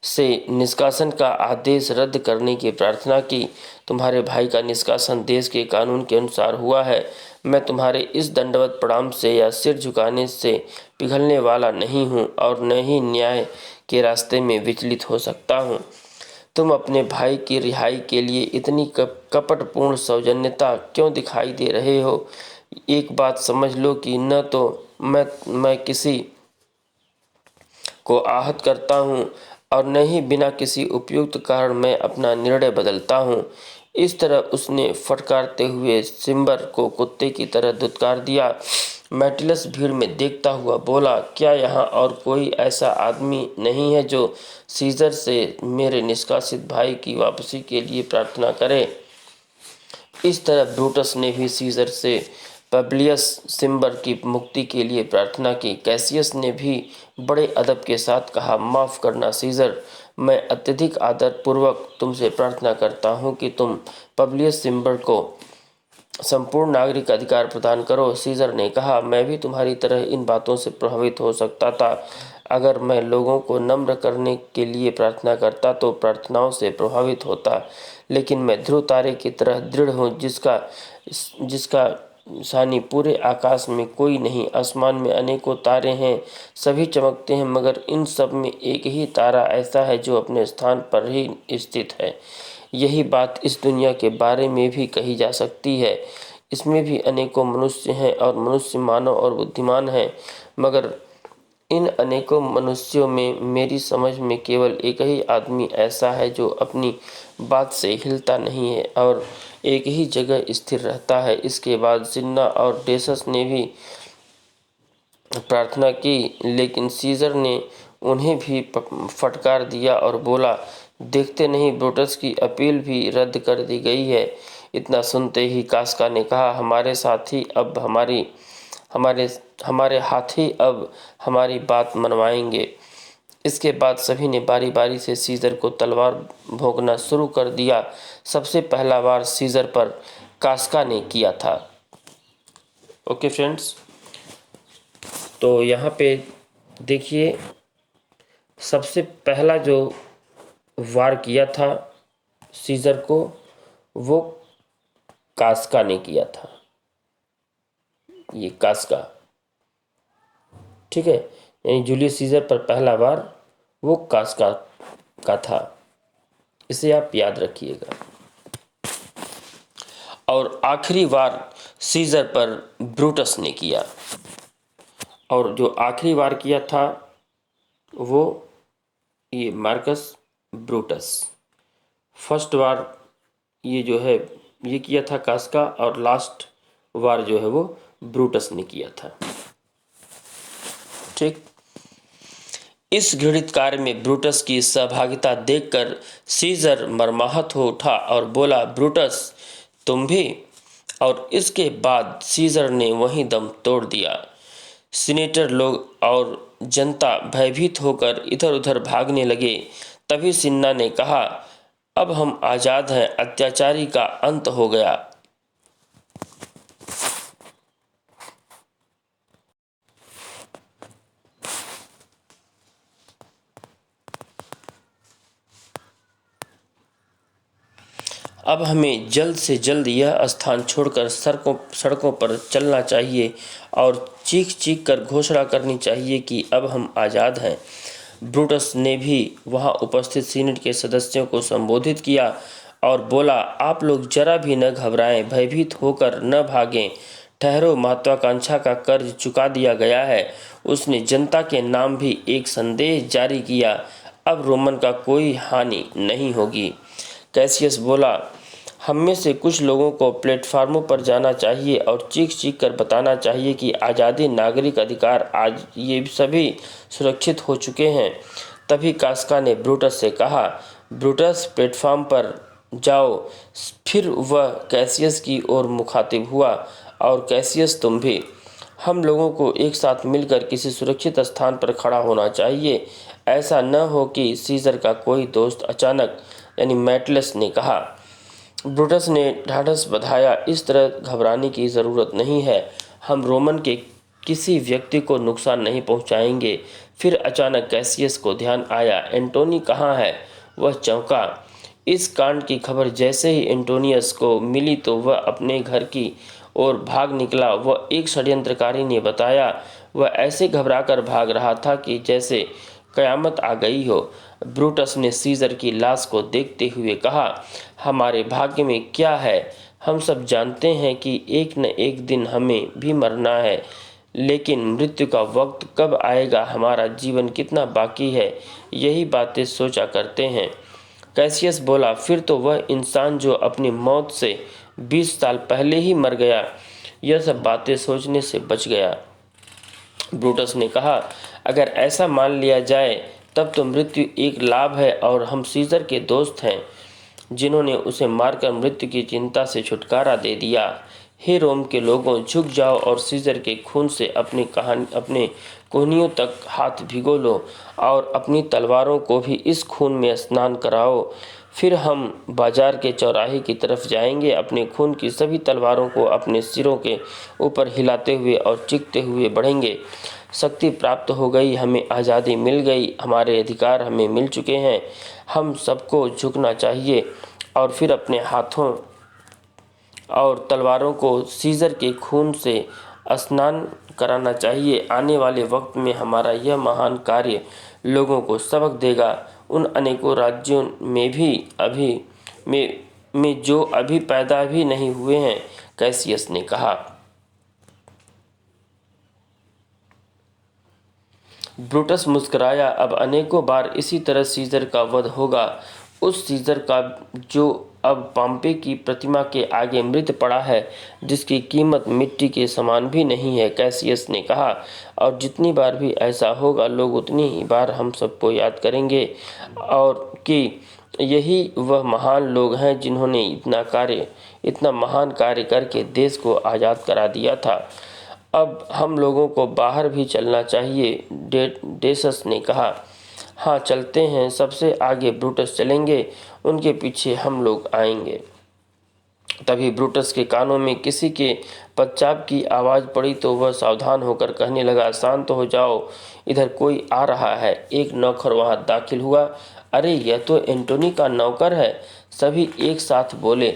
से निष्कासन का आदेश रद्द करने की प्रार्थना की। तुम्हारे भाई का निष्कासन देश के कानून के अनुसार हुआ है। मैं तुम्हारे इस दंडवत प्रणाम से या सिर झुकाने से पिघलने वाला नहीं हूँ और न ही न्याय के रास्ते में विचलित हो सकता हूँ। तुम अपने भाई की रिहाई के लिए इतनी कपटपूर्ण सौजन्यता क्यों दिखाई दे रहे हो? एक बात समझ लो कि न तो मैं किसी को आहत करता हूँ और न ही बिना किसी उपयुक्त कारण मैं अपना निर्णय बदलता हूँ। इस तरह उसने फटकारते हुए सिम्बर को कुत्ते की तरह धुतकार दिया। मैटिलस भीड़ में देखता हुआ बोला, क्या यहाँ और कोई ऐसा आदमी नहीं है जो सीजर से मेरे निष्कासित भाई की वापसी के लिए प्रार्थना करे? इस तरह ब्रूटस ने भी सीजर से पब्लियस सिम्बर की मुक्ति के लिए प्रार्थना की। कैसियस ने भी बड़े अदब के साथ कहा, माफ़ करना सीजर, मैं अत्यधिक आदर पूर्वक तुमसे प्रार्थना करता हूँ कि तुम पब्लियस सिम्बर को संपूर्ण नागरिक अधिकार प्रदान करो। सीजर ने कहा, मैं भी तुम्हारी तरह इन बातों से प्रभावित हो सकता था। अगर मैं लोगों को नम्र करने के लिए प्रार्थना करता तो प्रार्थनाओं से प्रभावित होता, लेकिन मैं ध्रुव तारे की तरह दृढ़ हूँ जिसका सानी पूरे आकाश में कोई नहीं। आसमान में अनेकों तारे हैं, सभी चमकते हैं, मगर इन सब में एक ही तारा ऐसा है जो अपने स्थान पर ही स्थित है। यही बात इस दुनिया के बारे में भी कही जा सकती है। इसमें भी अनेकों मनुष्य हैं और मनुष्य मानव और बुद्धिमान हैं, मगर इन अनेकों मनुष्यों में मेरी समझ में केवल एक ही आदमी ऐसा है जो अपनी बात से हिलता नहीं है और एक ही जगह स्थिर रहता है। इसके बाद सिन्ना और डेसस ने भी प्रार्थना की, लेकिन सीजर ने उन्हें भी फटकार दिया और बोला, देखते नहीं ब्रूटस की अपील भी रद्द कर दी गई है। इतना सुनते ही कास्का ने कहा, हमारे हाथी अब हमारी बात मनवाएंगे। इसके बाद सभी ने बारी बारी से सीजर को तलवार भोंकना शुरू कर दिया। सबसे पहला वार सीजर पर कास्का ने किया था। ओके फ्रेंड्स, तो यहाँ पे देखिए, सबसे पहला जो वार किया था सीजर को, वो कास्का ने किया था। ये कास्का, ठीक है, यानी जूलियस सीजर पर पहला वार वो कास्का का था। इसे आप याद रखिएगा। और आखिरी वार सीजर पर ब्रूटस ने किया, और जो आखिरी वार किया था वो ये मार्कस ब्रूटस। फर्स्ट वार ये जो है ये किया था कास्का, और लास्ट वार जो है वो ब्रूटस ने किया था। ठीक, इस घृणित कार्य में ब्रूटस की सहभागिता देखकर सीजर मर्माहत हो उठा और बोला, ब्रूटस तुम भी। और इसके बाद सीजर ने वहीं दम तोड़ दिया। सीनेटर लोग और जनता भयभीत होकर इधर उधर भागने लगे। तभी सिन्ना ने कहा, अब हम आज़ाद हैं, अत्याचारी का अंत हो गया। अब हमें जल्द से जल्द यह स्थान छोड़कर सड़कों पर चलना चाहिए और चीख चीख कर घोषणा करनी चाहिए कि अब हम आज़ाद हैं। ब्रूटस ने भी वहां उपस्थित सीनेट के सदस्यों को संबोधित किया और बोला, आप लोग जरा भी न घबराएं, भयभीत होकर न भागें। ठहरो, महत्वाकांक्षा का कर्ज चुका दिया गया है। उसने जनता के नाम भी एक संदेश जारी किया, अब रोमन का कोई हानि नहीं होगी। कैसियस बोला, हम में से कुछ लोगों को प्लेटफार्मों पर जाना चाहिए और चीख चीख कर बताना चाहिए कि आज़ादी, नागरिक अधिकार आज ये सभी सुरक्षित हो चुके हैं। तभी कास्का ने ब्रूटस से कहा, ब्रूटस प्लेटफार्म पर जाओ। फिर वह कैसियस की ओर मुखातिब हुआ, और कैसियस तुम भी। हम लोगों को एक साथ मिलकर किसी सुरक्षित स्थान पर खड़ा होना चाहिए। ऐसा न हो कि सीजर का कोई दोस्त अचानक, यानी मैटलस ने कहा। ब्रूटस ने ढाढ़स बंधाया, इस तरह घबराने की ज़रूरत नहीं है, हम रोमन के किसी व्यक्ति को नुकसान नहीं पहुंचाएंगे। फिर अचानक कैसियस को ध्यान आया, एंटोनी कहाँ है? वह चौंका। इस कांड की खबर जैसे ही एंटोनियस को मिली तो वह अपने घर की ओर भाग निकला। वह एक षड्यंत्रकारी ने बताया। वह ऐसे घबराकर भाग रहा था कि जैसे कयामत आ गई हो। ब्रूटस ने सीजर की लाश को देखते हुए कहा, हमारे भाग्य में क्या है? हम सब जानते हैं कि एक न एक दिन हमें भी मरना है, लेकिन मृत्यु का वक्त कब आएगा, हमारा जीवन कितना बाकी है, यही बातें सोचा करते हैं। कैसियस बोला, फिर तो वह इंसान जो अपनी मौत से 20 साल पहले ही मर गया, यह सब बातें सोचने से बच गया। ब्रूटस ने कहा, अगर ऐसा मान लिया जाए तब तो मृत्यु एक लाभ है और हम सीजर के दोस्त हैं, जिन्होंने उसे मारकर मृत्यु की चिंता से छुटकारा दे दिया। हे रोम के लोगों, झुक जाओ और सीजर के खून से अपने कोहनियों तक हाथ भिगो लो और अपनी तलवारों को भी इस खून में स्नान कराओ। फिर हम बाजार के चौराहे की तरफ जाएंगे, अपने खून की सभी तलवारों को अपने सिरों के ऊपर हिलाते हुए और चीखते हुए बढ़ेंगे। शक्ति प्राप्त हो गई, हमें आज़ादी मिल गई, हमारे अधिकार हमें मिल चुके हैं। हम सबको झुकना चाहिए और फिर अपने हाथों और तलवारों को सीजर के खून से स्नान कराना चाहिए। आने वाले वक्त में हमारा यह महान कार्य लोगों को सबक देगा, उन अनेकों राज्यों में भी में जो अभी पैदा भी नहीं हुए हैं, कैसियस ने कहा। ब्रूटस मुस्कुराया, अब अनेकों बार इसी तरह सीजर का वध होगा, उस सीजर का जो अब पॉम्पे की प्रतिमा के आगे मृत पड़ा है, जिसकी कीमत मिट्टी के समान भी नहीं है, कैसियस ने कहा। और जितनी बार भी ऐसा होगा, लोग उतनी ही बार हम सबको याद करेंगे और कि यही वह महान लोग हैं जिन्होंने इतना महान कार्य करके देश को आज़ाद करा दिया था। अब हम लोगों को बाहर भी चलना चाहिए, डेसस ने कहा। हाँ, चलते हैं। सबसे आगे ब्रूटस चलेंगे, उनके पीछे हम लोग आएंगे। तभी ब्रूटस के कानों में किसी के पदचाप की आवाज़ पड़ी तो वह सावधान होकर कहने लगा, शांत हो जाओ, इधर कोई आ रहा है। एक नौकर वहां दाखिल हुआ अरे यह तो एंटोनी का नौकर है, सभी एक साथ बोले।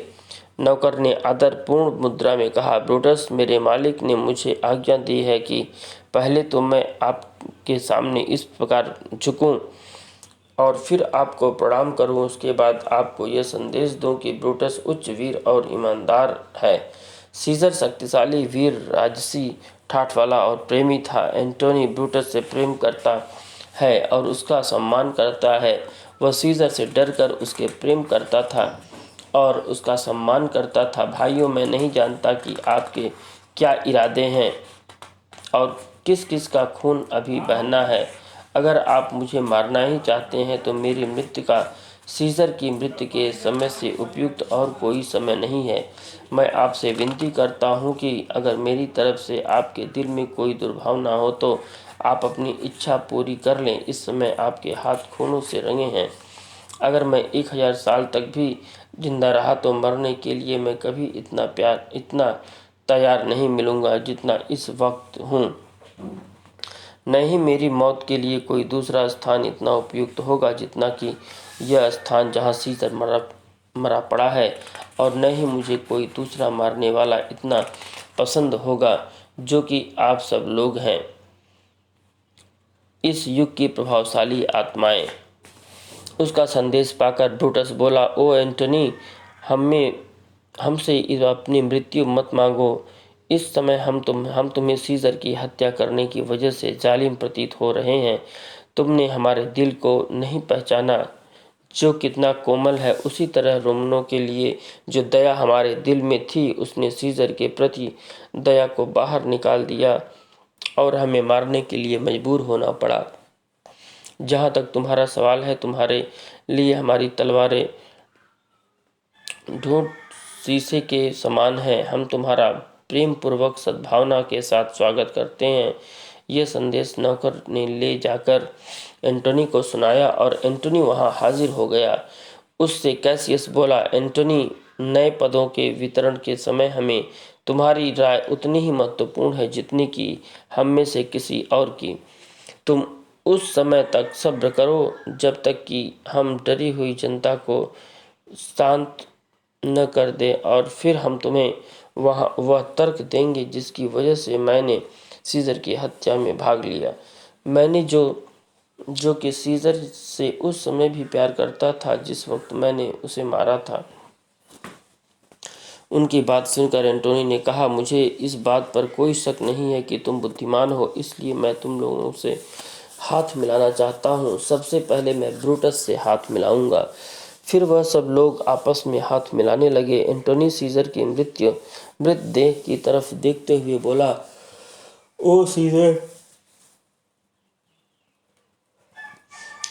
नौकर ने आदरपूर्ण मुद्रा में कहा, ब्रूटस, मेरे मालिक ने मुझे आज्ञा दी है कि पहले तो मैं आपके सामने इस प्रकार झुकूं और फिर आपको प्रणाम करूं, उसके बाद आपको यह संदेश दूं कि ब्रूटस उच्च वीर और ईमानदार है। सीजर शक्तिशाली वीर, राजसी, ठाठ वाला और प्रेमी था। एंटोनी ब्रूटस से प्रेम करता है और उसका सम्मान करता है। वह सीजर से डरकर उसके प्रेम करता था और उसका सम्मान करता था। भाइयों, मैं नहीं जानता कि आपके क्या इरादे हैं और किस किस का खून अभी बहना है। अगर आप मुझे मारना ही चाहते हैं तो मेरी मृत्यु का सीजर की मृत्यु के समय से उपयुक्त और कोई समय नहीं है। मैं आपसे विनती करता हूं कि अगर मेरी तरफ से आपके दिल में कोई दुर्भावना हो तो आप अपनी इच्छा पूरी कर लें। इस समय आपके हाथ खूनों से रंगे हैं। अगर मैं 1000 साल तक भी जिंदा रहा तो मरने के लिए मैं कभी इतना तैयार नहीं मिलूंगा जितना इस वक्त हूँ। नहीं मेरी मौत के लिए कोई दूसरा स्थान इतना उपयुक्त होगा जितना कि यह स्थान जहाँ सीजर मरा पड़ा है, और न ही मुझे कोई दूसरा मारने वाला इतना पसंद होगा जो कि आप सब लोग हैं, इस युग की प्रभावशाली आत्माएं। उसका संदेश पाकर ब्रूटस बोला, ओ एंटनी, हमसे अपनी मृत्यु मत मांगो। इस समय हम तुम्हें सीजर की हत्या करने की वजह से जालिम प्रतीत हो रहे हैं। तुमने हमारे दिल को नहीं पहचाना जो कितना कोमल है। उसी तरह रोमनों के लिए जो दया हमारे दिल में थी, उसने सीजर के प्रति दया को बाहर निकाल दिया और हमें मारने के लिए मजबूर होना पड़ा। जहाँ तक तुम्हारा सवाल है, तुम्हारे लिए हमारी तलवारें ढूंढ शीशे के समान है। हम तुम्हारा प्रेम पूर्वक सद्भावना के साथ स्वागत करते हैं। यह संदेश नौकर ने ले जाकर एंटोनी को सुनाया और एंटोनी वहां हाजिर हो गया। उससे कैसियस बोला, एंटोनी, नए पदों के वितरण के समय हमें तुम्हारी राय उतनी ही महत्वपूर्ण है जितनी कि हम में से किसी और की। तुम उस समय तक सब्र करो जब तक कि हम डरी हुई जनता को शांत न कर दे, और फिर हम तुम्हें वह तर्क देंगे जिसकी वजह से मैंने सीजर की हत्या में भाग लिया। मैंने जो कि सीजर से उस समय भी प्यार करता था जिस वक्त मैंने उसे मारा था। उनकी बात सुनकर एंटोनी ने कहा, मुझे इस बात पर कोई शक नहीं है कि तुम बुद्धिमान हो, इसलिए मैं तुम लोगों से हाथ मिलाना चाहता हूँ। सबसे पहले मैं ब्रूटस से हाथ मिलाऊंगा। फिर वह सब लोग आपस में हाथ मिलाने लगे। एंटोनी सीजर की मृतदेह की तरफ देखते हुए बोला, ओ सीजर,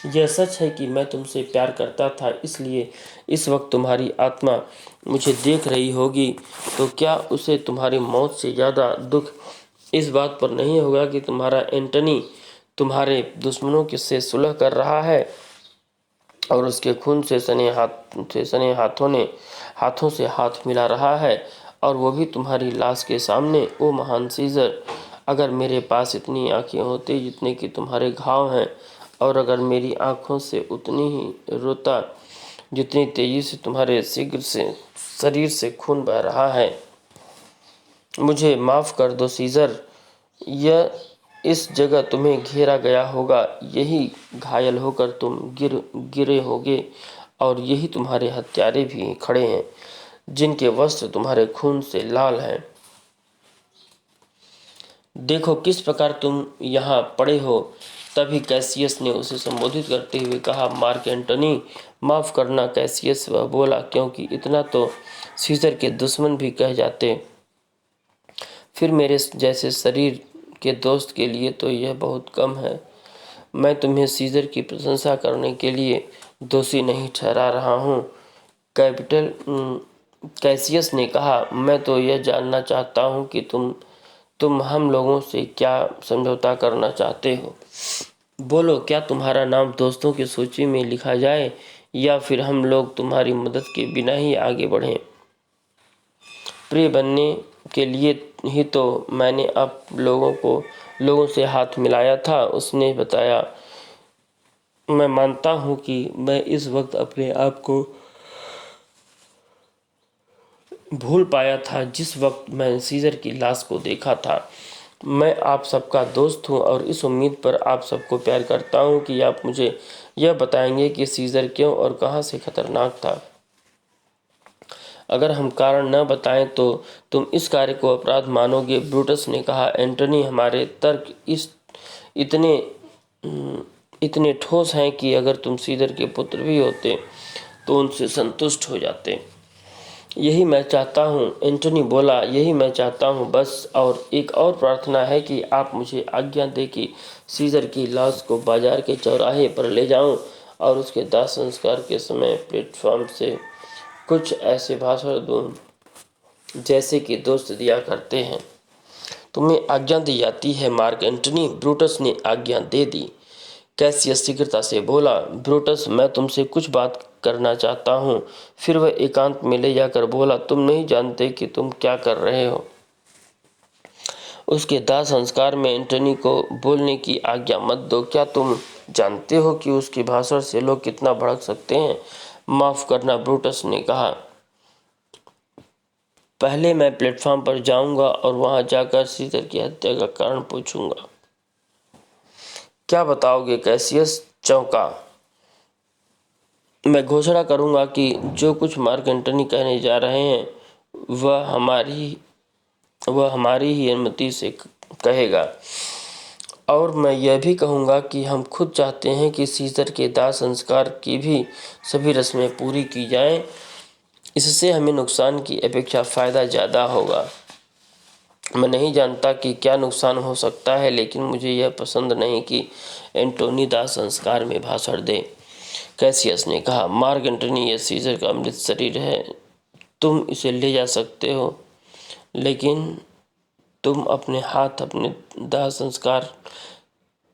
यह सच है कि मैं तुमसे प्यार करता था, इसलिए इस वक्त तुम्हारी आत्मा मुझे देख रही होगी तो क्या उसे तुम्हारी मौत से ज़्यादा दुख इस बात पर नहीं होगा कि तुम्हारा एंटनी तुम्हारे दुश्मनों के से सुलह कर रहा है और उसके खून से सने हाथों से हाथ मिला रहा है, और वो भी तुम्हारी लाश के सामने। ओ महान सीजर, अगर मेरे पास इतनी आंखें होती जितने कि तुम्हारे घाव हैं, और अगर मेरी आंखों से उतनी ही रोता जितनी तेजी से तुम्हारे शीघ्र से शरीर से खून बह रहा है, मुझे माफ़ कर दो सीजर। यह इस जगह तुम्हें घेरा गया होगा, यही घायल होकर तुम गिरे होगे, और यही तुम्हारे हत्यारे भी खड़े हैं जिनके वस्त्र तुम्हारे खून से लाल हैं। देखो किस प्रकार तुम यहाँ पड़े हो। तभी कैसियस ने उसे संबोधित करते हुए कहा, मार्क एंटनी, माफ़ करना कैसियस, वह बोला, क्योंकि इतना तो सीजर के दुश्मन भी कह जाते। फिर मेरे जैसे शरीर के दोस्त के लिए तो यह बहुत कम है। मैं तुम्हें सीजर की प्रशंसा करने के लिए दोषी नहीं ठहरा रहा हूँ। कैसियस ने कहा, मैं तो यह जानना चाहता हूँ कि तुम हम लोगों से क्या समझौता करना चाहते हो। बोलो, क्या तुम्हारा नाम दोस्तों की सूची में लिखा जाए या फिर हम लोग तुम्हारी मदद के बिना ही आगे बढ़ें। प्रिय बनने के लिए ही तो मैंने आप लोगों से हाथ मिलाया था, उसने बताया। मैं मानता हूँ कि मैं इस वक्त अपने आप को भूल पाया था जिस वक्त मैं सीजर की लाश को देखा था। मैं आप सबका दोस्त हूँ और इस उम्मीद पर आप सबको प्यार करता हूँ कि आप मुझे यह बताएंगे कि सीजर क्यों और कहाँ से खतरनाक था। अगर हम कारण न बताएं तो तुम इस कार्य को अपराध मानोगे, ब्रूटस ने कहा। एंटनी, हमारे तर्क इतने इतने ठोस हैं कि अगर तुम सीजर के पुत्र भी होते तो उनसे संतुष्ट हो जाते। यही मैं चाहता हूँ, एंटनी बोला, यही मैं चाहता हूँ बस। और एक और प्रार्थना है कि आप मुझे आज्ञा दें कि सीजर की लाश को बाजार के चौराहे पर ले जाऊँ और उसके दाह संस्कार के समय प्लेटफॉर्म से कुछ ऐसे भाषण दूँ जैसे कि दोस्त दिया करते हैं। तुम्हें आज्ञा दी जाती है मार्क एंटनी। ब्रूटस ने आज्ञा दे दी। कैसियस शीघ्रता से बोला, ब्रूटस, मैं तुमसे कुछ बात करना चाहता हूँ। फिर वह एकांत में ले जाकर बोला, तुम नहीं जानते कि तुम क्या कर रहे हो। उसके दाह संस्कार में एंटनी को बोलने की आज्ञा मत दो। क्या तुम जानते हो कि उसके भाषण से लोग कितना भड़क सकते हैं? माफ करना, ब्रूटस ने कहा। पहले मैं प्लेटफॉर्म पर जाऊंगा और वहां जाकर सीजर की हत्या का कारण पूछूंगा। क्या बताओगे? कैसियस चौंका। मैं घोषणा करूंगा कि जो कुछ मार्क एंटनी कहने जा रहे हैं वह हमारी ही अनुमति से कहेगा। और मैं यह भी कहूँगा कि हम खुद चाहते हैं कि सीजर के दाह संस्कार की भी सभी रस्में पूरी की जाएं। इससे हमें नुकसान की अपेक्षा फ़ायदा ज़्यादा होगा। मैं नहीं जानता कि क्या नुकसान हो सकता है, लेकिन मुझे यह पसंद नहीं कि एंटोनी दाह संस्कार में भाषण दे। कैसियस ने कहा, मार्क एंटनी, यह सीजर का अमृत शरीर है। तुम इसे ले जा सकते हो, लेकिन तुम अपने हाथ अपने दाह संस्कार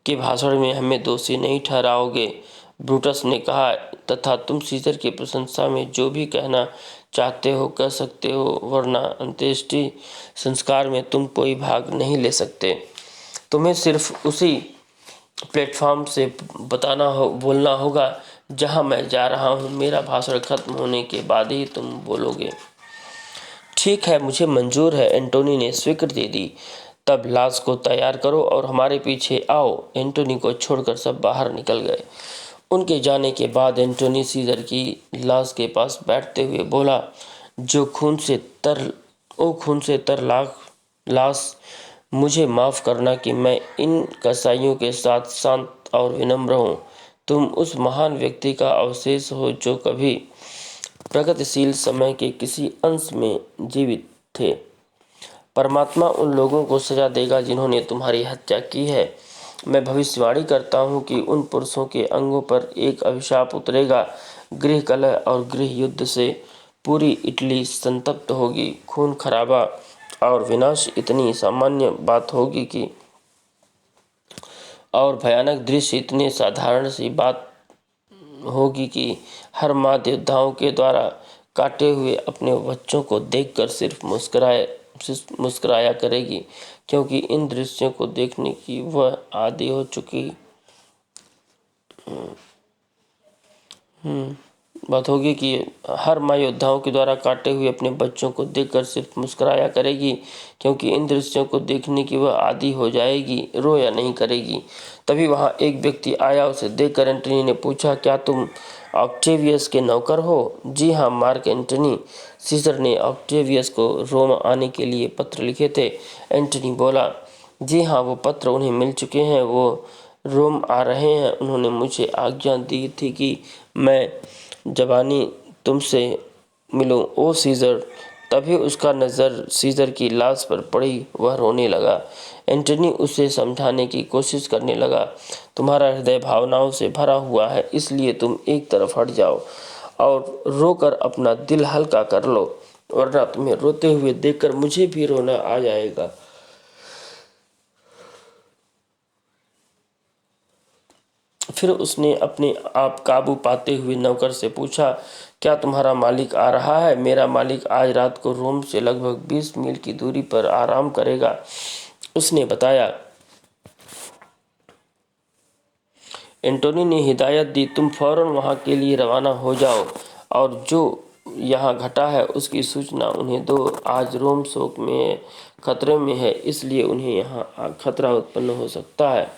के भाषण में हमें दोषी नहीं ठहराओगे, ब्रूटस ने कहा, तथा तुम सीजर की प्रशंसा में जो भी कहना चाहते हो कह सकते हो, वरना अंत्येष्टि संस्कार में तुम कोई भाग नहीं ले सकते। तुम्हें सिर्फ उसी प्लेटफॉर्म से बोलना होगा जहां मैं जा रहा हूं। मेरा भाषण खत्म होने के बाद ही तुम बोलोगे। ठीक है, मुझे मंजूर है, एंटोनी ने स्वीकृति दी। तब लाश को तैयार करो और हमारे पीछे आओ। एंटोनी को छोड़कर सब बाहर निकल गए। उनके जाने के बाद एंटोनी सीजर की लाश के पास बैठते हुए बोला, जो खून से तर लाश, मुझे माफ़ करना कि मैं इन कसाईयों के साथ शांत और विनम्र हूँ। तुम उस महान व्यक्ति का अवशेष हो जो कभी प्रगतिशील समय के किसी अंश में जीवित थे। परमात्मा उन लोगों को सजा देगा जिन्होंने तुम्हारी हत्या की है। मैं भविष्यवाणी करता हूँ कि उन पुरुषों के अंगों पर एक अभिशाप उतरेगा। गृह कलह और गृह युद्ध से पूरी इटली संतप्त होगी। खून खराबा और विनाश इतनी सामान्य बात होगी कि और भयानक दृश्य इतने साधारण सी बात होगी कि हर माँ योद्धाओं के द्वारा काटे हुए अपने बच्चों को देखकर सिर्फ मुस्कुराया करेगी, क्योंकि इन दृश्यों को देखने की वह आदी हो चुकी बात होगी कि हर माँ योद्धाओं के द्वारा काटे हुए अपने बच्चों को देखकर सिर्फ मुस्कुराया करेगी, क्योंकि इन दृश्यों को देखने की वह आदी हो जाएगी, रोया नहीं करेगी। तभी वहाँ एक व्यक्ति आया। उसे देखकर एंटनी ने पूछा, क्या तुम ऑक्टेवियस के नौकर हो? जी हाँ, मार्क एंटनी। सीजर ने ऑक्टेवियस को रोम आने के लिए पत्र लिखे थे। एंटनी बोला, जी हाँ, वो पत्र उन्हें मिल चुके हैं। वो रोम आ रहे हैं। उन्होंने मुझे आज्ञा दी थी कि मैं जबानी तुमसे मिलूं। ओ सीजर। तभी उसका नज़र सीजर की लाश पर पड़ी। वह रोने लगा। एंटनी उसे समझाने की कोशिश करने लगा, तुम्हारा हृदय भावनाओं से भरा हुआ है, इसलिए तुम एक तरफ हट जाओ और रोकर अपना दिल हल्का कर लो, वरना तुम्हें रोते हुए देखकर मुझे भी रोना आ जाएगा। फिर उसने अपने आप काबू पाते हुए नौकर से पूछा, क्या तुम्हारा मालिक आ रहा है? मेरा मालिक आज रात को रोम से लगभग 20 मील की दूरी पर आराम करेगा, उसने बताया। एंटोनी ने हिदायत दी, तुम फौरन वहाँ के लिए रवाना हो जाओ और जो यहाँ घटा है उसकी सूचना उन्हें दो। आज रोम शोक में खतरे में है, इसलिए उन्हें यहाँ खतरा उत्पन्न हो सकता है।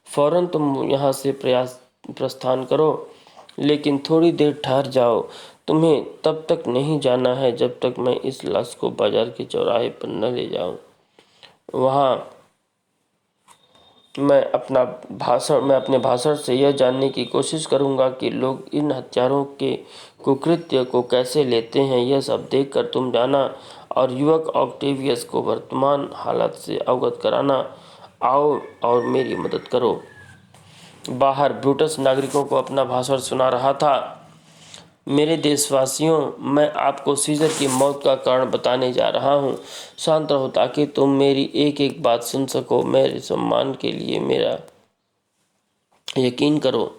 फौरन तुम यहाँ से प्रस्थान करो, लेकिन थोड़ी देर ठहर जाओ। तुम्हें तब तक नहीं जाना है जब तक मैं इस लाश को बाजार के चौराहे पर न ले जाऊं। वहाँ मैं अपने भाषण से यह जानने की कोशिश करूंगा कि लोग इन हत्यारों के कुकृत्य को कैसे लेते हैं। यह सब देखकर तुम जाना और युवक ऑक्टेवियस को वर्तमान हालत से अवगत कराना। आओ और मेरी मदद करो। बाहर ब्रूटस नागरिकों को अपना भाषण सुना रहा था। मेरे देशवासियों, मैं आपको सीजर की मौत का कारण बताने जा रहा हूँ। शांत रहो ताकि तुम मेरी एक एक बात सुन सको। मेरे सम्मान के लिए मेरा यकीन करो।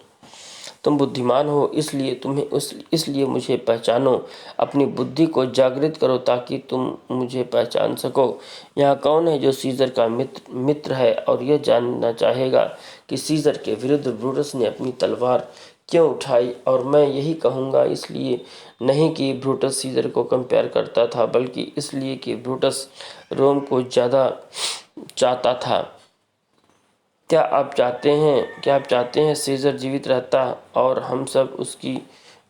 तुम बुद्धिमान हो, इसलिए मुझे पहचानो। अपनी बुद्धि को जागृत करो ताकि तुम मुझे पहचान सको। यहाँ कौन है जो सीजर का मित्र है और यह जानना चाहेगा कि सीजर के विरुद्ध ब्रूटस ने अपनी तलवार क्यों उठाई। और मैं यही कहूँगा, इसलिए नहीं कि ब्रूटस सीजर को कंपेयर करता था, बल्कि इसलिए कि ब्रूटस रोम को ज़्यादा चाहता था। क्या आप चाहते हैं सीजर जीवित रहता और हम सब उसकी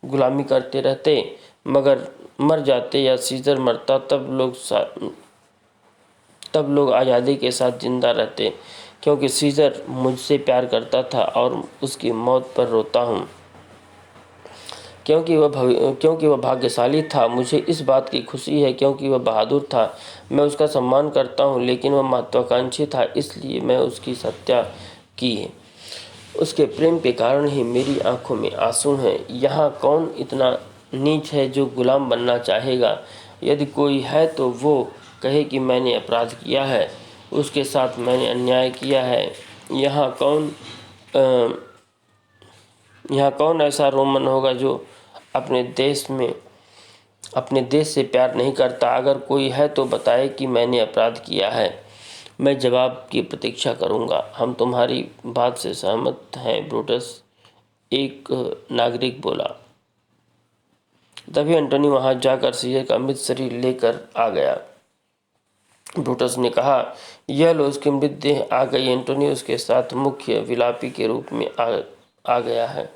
गुलामी करते रहते? मगर मर जाते या सीजर मरता, तब लोग आज़ादी के साथ जिंदा रहते, क्योंकि सीजर मुझसे प्यार करता था और उसकी मौत पर रोता हूँ, क्योंकि वह भाग्यशाली था। मुझे इस बात की खुशी है क्योंकि वह बहादुर था। मैं उसका सम्मान करता हूँ, लेकिन वह महत्वाकांक्षी था, इसलिए मैं उसकी हत्या की है। उसके प्रेम के कारण ही मेरी आंखों में आंसू हैं। यहाँ कौन इतना नीच है जो गुलाम बनना चाहेगा? यदि कोई है तो वो कहे कि मैंने अपराध किया है, उसके साथ मैंने अन्याय किया है। यहाँ कौन ऐसा रोमन होगा जो अपने देश से प्यार नहीं करता? अगर कोई है तो बताए कि मैंने अपराध किया है। मैं जवाब की प्रतीक्षा करूंगा। हम तुम्हारी बात से सहमत हैं, ब्रूटस, एक नागरिक बोला। तभी एंटोनी वहां जाकर सीजर का मृत शरीर लेकर आ गया। ब्रूटस ने कहा, यह लो, उसकी मृत देह आ गई। एंटोनी उसके साथ मुख्य विलापी के रूप में आ गया है।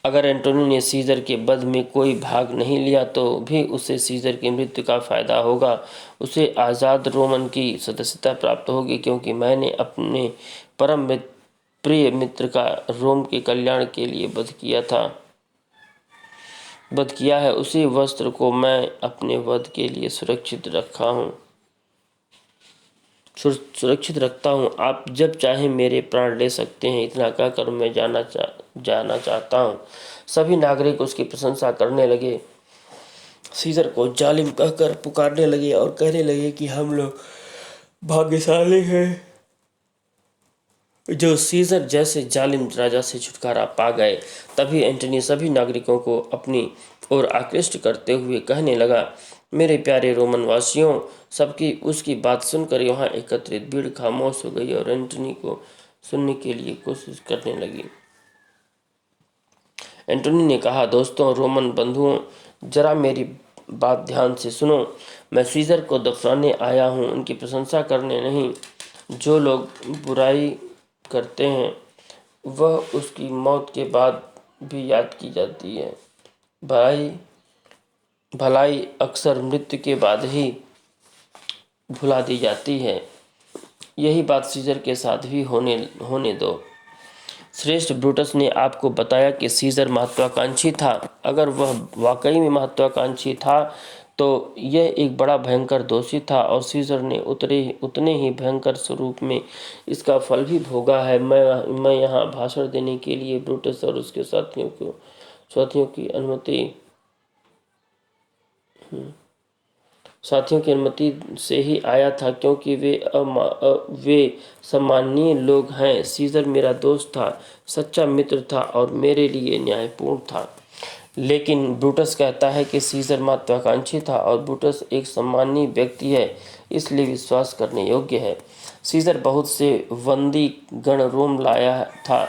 अगर एंटोनी ने सीजर के वध में कोई भाग नहीं लिया तो भी उसे सीजर की मृत्यु का फायदा होगा। उसे आज़ाद रोमन की सदस्यता प्राप्त होगी, क्योंकि मैंने अपने परम प्रिय मित्र का रोम के कल्याण के लिए वध किया है। उसी वस्त्र को मैं अपने वध के लिए सुरक्षित रखता हूँ। आप जब चाहें मेरे प्राण ले सकते हैं। इतना कहकर मैं जाना चाहता हूँ। सभी नागरिक उसकी प्रशंसा करने लगे, सीजर को जालिम कहकर पुकारने लगे और कहने लगे कि हम लोग भाग्यशाली हैं जो सीजर जैसे जालिम राजा से छुटकारा पा गए। तभी एंटनी सभी नागरिकों को अपनी ओर आकृष्ट करते हुए कहने लगा, मेरे प्यारे रोमन वासियों, सबकी उसकी बात सुनकर यहाँ एकत्रित भीड़ खामोश हो गई और एंटनी को सुनने के लिए कोशिश करने लगी। एंटोनी ने कहा, दोस्तों, रोमन बंधुओं, जरा मेरी बात ध्यान से सुनो। मैं सीजर को दफनाने आया हूँ, उनकी प्रशंसा करने नहीं। जो लोग बुराई करते हैं वह उसकी मौत के बाद भी याद की जाती है। भलाई अक्सर मृत्यु के बाद ही भुला दी जाती है। यही बात सीजर के साथ भी होने दो। श्रेष्ठ ब्रूटस ने आपको बताया कि सीजर महत्वाकांक्षी था। अगर वह वाकई में महत्वाकांक्षी था तो यह एक बड़ा भयंकर दोषी था, और सीजर ने उतने ही भयंकर स्वरूप में इसका फल भी भोगा है। मैं यहाँ भाषण देने के लिए ब्रूटस और उसके साथियों की अनुमति से ही आया था, क्योंकि वे सम्माननीय लोग हैं। सीजर मेरा दोस्त था, सच्चा मित्र था और मेरे लिए न्यायपूर्ण था। लेकिन ब्रूटस कहता है कि सीजर महत्वाकांक्षी था और ब्रूटस एक सम्मानीय व्यक्ति है, इसलिए विश्वास करने योग्य है। सीजर बहुत से बंदी गण रोम लाया था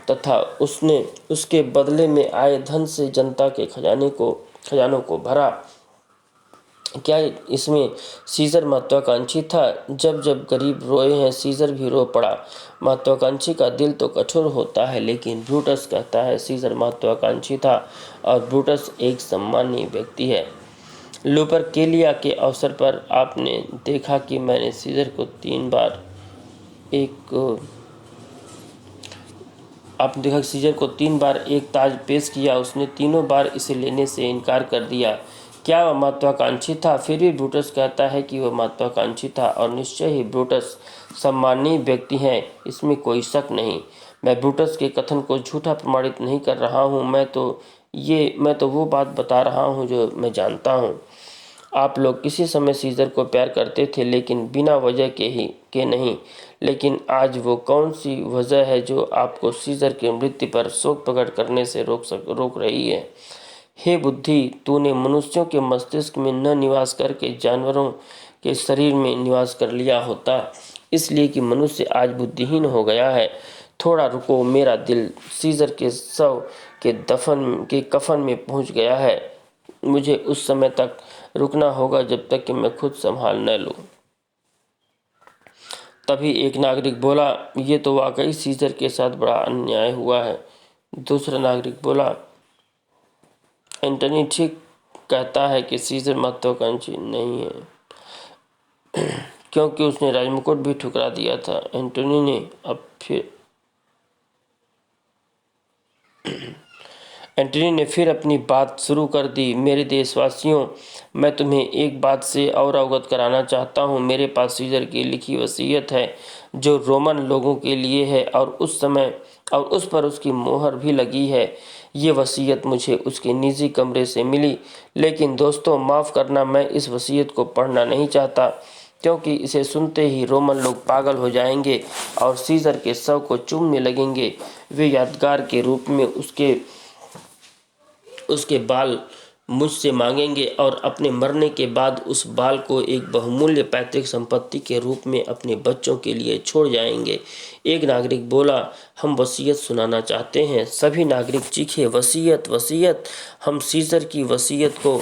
तथा उसने उसके बदले में आए धन से जनता के खजानों को भरा। क्या इसमें सीजर महत्वाकांक्षी था? जब जब गरीब रोए हैं, सीजर भी रो पड़ा। महत्वाकांक्षी का दिल तो कठोर होता है, लेकिन ब्रूटस कहता है सीजर महत्वाकांक्षी था और ब्रूटस एक सम्मानीय व्यक्ति है। लुपरकेलिया के अवसर पर आपने देखा कि मैंने सीजर को तीन बार एक ताज पेश किया। उसने तीनों बार इसे लेने से इनकार कर दिया। क्या वह महत्वाकांक्षी था? फिर भी ब्रूटस कहता है कि वह महत्वाकांक्षी था और निश्चय ही ब्रूटस सम्मानीय व्यक्ति है, इसमें कोई शक नहीं। मैं ब्रूटस के कथन को झूठा प्रमाणित नहीं कर रहा हूँ। मैं तो वो बात बता रहा हूँ जो मैं जानता हूँ। आप लोग किसी समय सीजर को प्यार करते थे, लेकिन बिना वजह के नहीं। लेकिन आज वो कौन सी वजह है जो आपको सीजर की मृत्यु पर शोक प्रकट करने से रोक रही है? हे बुद्धि, तूने मनुष्यों के मस्तिष्क में न निवास करके जानवरों के शरीर में निवास कर लिया होता, इसलिए कि मनुष्य आज बुद्धिहीन हो गया है। थोड़ा रुको, मेरा दिल सीजर के शव के कफन में पहुंच गया है। मुझे उस समय तक रुकना होगा जब तक कि मैं खुद संभाल न लूं। तभी एक नागरिक बोला, ये तो वाकई सीजर के साथ बड़ा अन्याय हुआ है। दूसरा नागरिक बोला, एंटनी ठीक कहता है कि सीजर महत्वाकांक्षी नहीं है, क्योंकि उसने राजमुकुट भी ठुकरा दिया था। एंटनी ने फिर अपनी बात शुरू कर दी। मेरे देशवासियों, मैं तुम्हें एक बात से और अवगत कराना चाहता हूँ। मेरे पास सीजर की लिखी वसीयत है जो रोमन लोगों के लिए है और उस पर उसकी मोहर भी लगी है। ये वसीयत मुझे उसके निजी कमरे से मिली। लेकिन दोस्तों, माफ़ करना, मैं इस वसीयत को पढ़ना नहीं चाहता, क्योंकि इसे सुनते ही रोमन लोग पागल हो जाएंगे और सीजर के शव को चूमने लगेंगे। वे यादगार के रूप में उसके बाल मुझसे मांगेंगे और अपने मरने के बाद उस बाल को एक बहुमूल्य पैतृक संपत्ति के रूप में अपने बच्चों के लिए छोड़ जाएंगे। एक नागरिक बोला, हम वसीयत सुनाना चाहते हैं। सभी नागरिक चीखे, वसीयत, वसीयत, हम सीजर की वसीयत को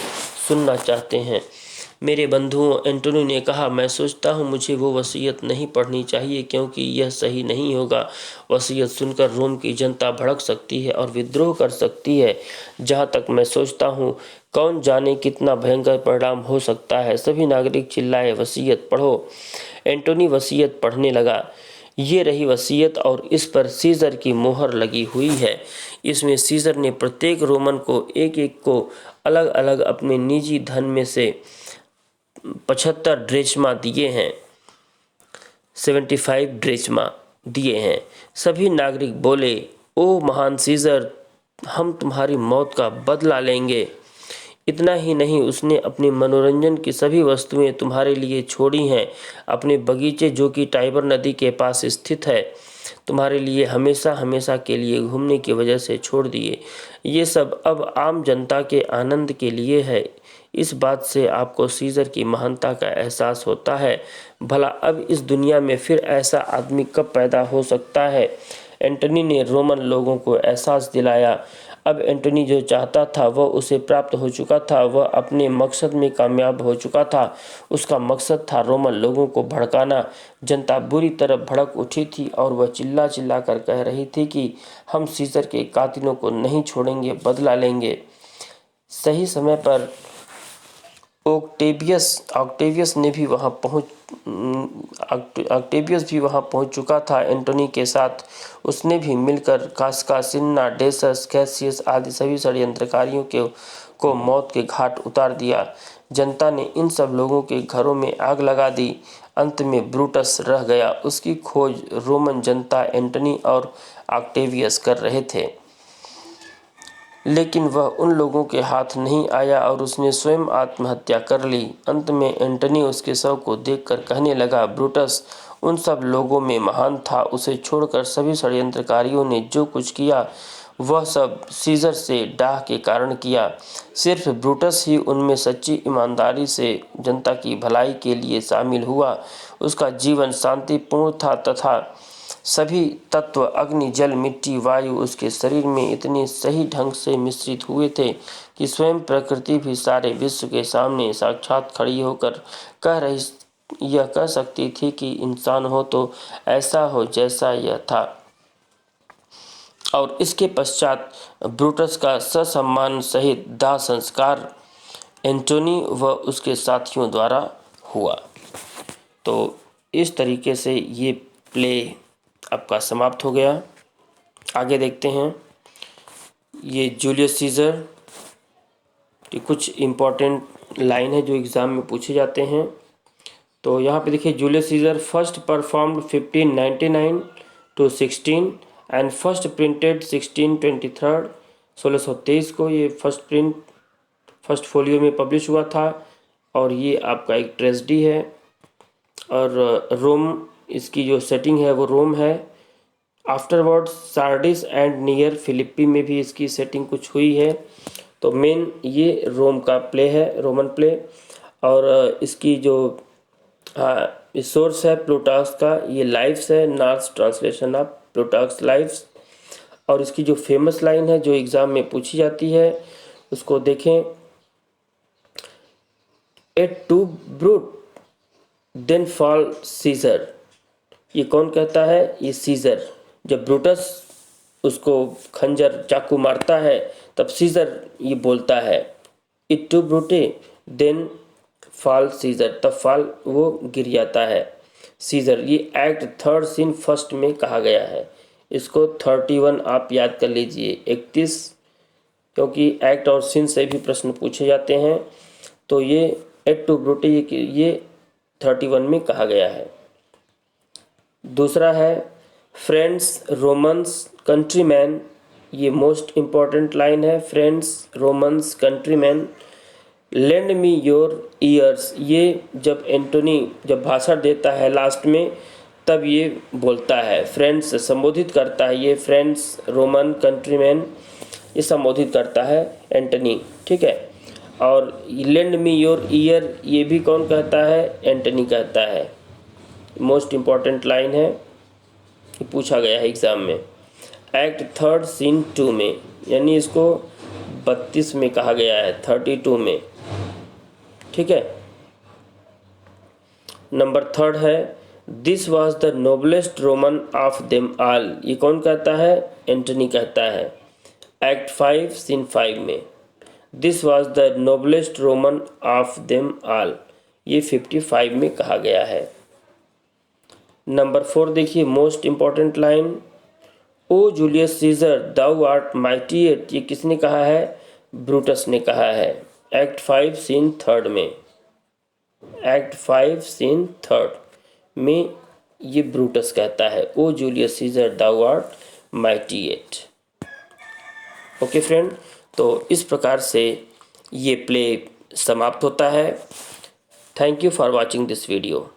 सुनना चाहते हैं। मेरे बंधुओं, एंटोनी ने कहा, मैं सोचता हूँ मुझे वो वसीयत नहीं पढ़नी चाहिए, क्योंकि यह सही नहीं होगा। वसीयत सुनकर रोम की जनता भड़क सकती है और विद्रोह कर सकती है। जहाँ तक मैं सोचता हूँ, कौन जाने कितना भयंकर परिणाम हो सकता है। सभी नागरिक चिल्लाए, वसीयत पढ़ो। एंटोनी वसीयत पढ़ने लगा। ये रही वसीयत और इस पर सीजर की मोहर लगी हुई है। इसमें सीजर ने प्रत्येक रोमन को एक को अलग अलग अपने निजी धन में से 75 ड्रेचमा दिए हैं, 75 ड्रेचमा दिए हैं। सभी नागरिक बोले, ओ महान सीजर, हम तुम्हारी मौत का बदला लेंगे। इतना ही नहीं, उसने अपने मनोरंजन की सभी वस्तुएं तुम्हारे लिए छोड़ी हैं। अपने बगीचे, जो कि टाइबर नदी के पास स्थित है, तुम्हारे लिए हमेशा हमेशा के लिए घूमने की वजह से छोड़ दिए। ये सब अब आम जनता के आनंद के लिए है। इस बात से आपको सीजर की महानता का एहसास होता है। भला अब इस दुनिया में फिर ऐसा आदमी कब पैदा हो सकता है? एंटनी ने रोमन लोगों को एहसास दिलाया। अब एंटनी जो चाहता था वह उसे प्राप्त हो चुका था। वह अपने मकसद में कामयाब हो चुका था। उसका मकसद था रोमन लोगों को भड़काना। जनता बुरी तरह भड़क उठी थी और वह चिल्ला चिल्ला कर कह रही थी कि हम सीजर के कातिलों को नहीं छोड़ेंगे, बदला लेंगे। सही समय पर ऑक्टेवियस भी वहां पहुंच चुका था एंटोनी के साथ। उसने भी मिलकर कास्का, सिन्ना, डेसस, कैसियस आदि सभी षड्यंत्रकारियों को मौत के घाट उतार दिया। जनता ने इन सब लोगों के घरों में आग लगा दी। अंत में ब्रूटस रह गया। उसकी खोज रोमन जनता एंटनी और ऑक्टेवियस कर रहे थे, लेकिन वह उन लोगों के हाथ नहीं आया और उसने स्वयं आत्महत्या कर ली। अंत में एंटनी उसके शव को देखकर कहने लगा, ब्रूटस उन सब लोगों में महान था। उसे छोड़कर सभी षड्यंत्रकारियों ने जो कुछ किया वह सब सीजर से डाह के कारण किया। सिर्फ ब्रूटस ही उनमें सच्ची ईमानदारी से जनता की भलाई के लिए शामिल हुआ। उसका जीवन शांतिपूर्ण था तथा सभी तत्व अग्नि, जल, मिट्टी, वायु उसके शरीर में इतने सही ढंग से मिश्रित हुए थे कि स्वयं प्रकृति भी सारे विश्व के सामने साक्षात खड़ी होकर यह कह सकती थी कि इंसान हो तो ऐसा हो जैसा यह था। और इसके पश्चात ब्रूटस का ससम्मान सहित दाह संस्कार एंटोनी व उसके साथियों द्वारा हुआ। तो इस तरीके से ये प्ले आपका समाप्त हो गया। आगे देखते हैं, ये जूलियस सीजर की कुछ इम्पोर्टेंट लाइन है जो एग्ज़ाम में पूछे जाते हैं। तो यहाँ पे देखिए, Julius Caesar first performed 1599 to 16 and first printed 1623 1623 को ये फर्स्ट फोलियो में पब्लिश हुआ था। और ये आपका एक ट्रेजेडी है। और रोम, इसकी जो सेटिंग है वो रोम है। आफ्टरवर्ड सार्डिस एंड नियर फिलिप्पी में भी इसकी सेटिंग कुछ हुई है। तो मेन ये रोम का प्ले है, रोमन प्ले। और इसकी जो सोर्स है प्लूटार्क्स का, ये लाइफ्स है, North's translation of Plutarch's lives. और इसकी जो फेमस लाइन है जो एग्ज़ाम में पूछी जाती है उसको देखें, et tu Brute then fall Caesar. ये कौन कहता है? ये सीजर। जब ब्रूटस उसको खंजर चाकू मारता है तब सीजर ये बोलता है, et tu Brute then fall Caesar, तब फॉल वो गिर जाता है सीजर। ये एक्ट 3 सीन 1 में कहा गया है। इसको 31 आप याद कर लीजिए, 31, क्योंकि एक्ट और सीन से भी प्रश्न पूछे जाते हैं। तो ये एट टू ब्रूटे ये 31 में कहा गया है। दूसरा है फ्रेंड्स रोमन्स कंट्रीमैन, ये मोस्ट इम्पॉर्टेंट लाइन है। Friends Romans countryman lend me your ears. ये जब एंटोनी जब भाषण देता है लास्ट में तब ये बोलता है, फ्रेंड्स से संबोधित करता है। ये फ्रेंड्स रोमन कंट्रीमैन ये संबोधित करता है एंटोनी, ठीक है। और लेंड मी योर ईयर ये भी कौन कहता है? एंटोनी कहता है। मोस्ट इम्पॉर्टेंट लाइन है, ये पूछा गया है एग्ज़ाम में। एक्ट 3 सीन 2 में, यानी इसको 32 में कहा गया है, 32 में, ठीक है। नंबर 3 है, this was the noblest Roman of them all. ये कौन कहता है? एंटोनी कहता है। एक्ट 5 सीन 5 में, this was the noblest Roman of them all, ये 55 में कहा गया है। नंबर 4 देखिए, most important line, O Julius Caesar thou art mighty yet. ये किसने कहा है? ब्रूटस ने कहा है। एक्ट 5 सीन 3 में, एक्ट 5 सीन 3 में ये ब्रूटस कहता है, O Julius Caesar thou art mighty yet. Okay friend, तो इस प्रकार से ये प्ले समाप्त होता है। Thank you for watching this video.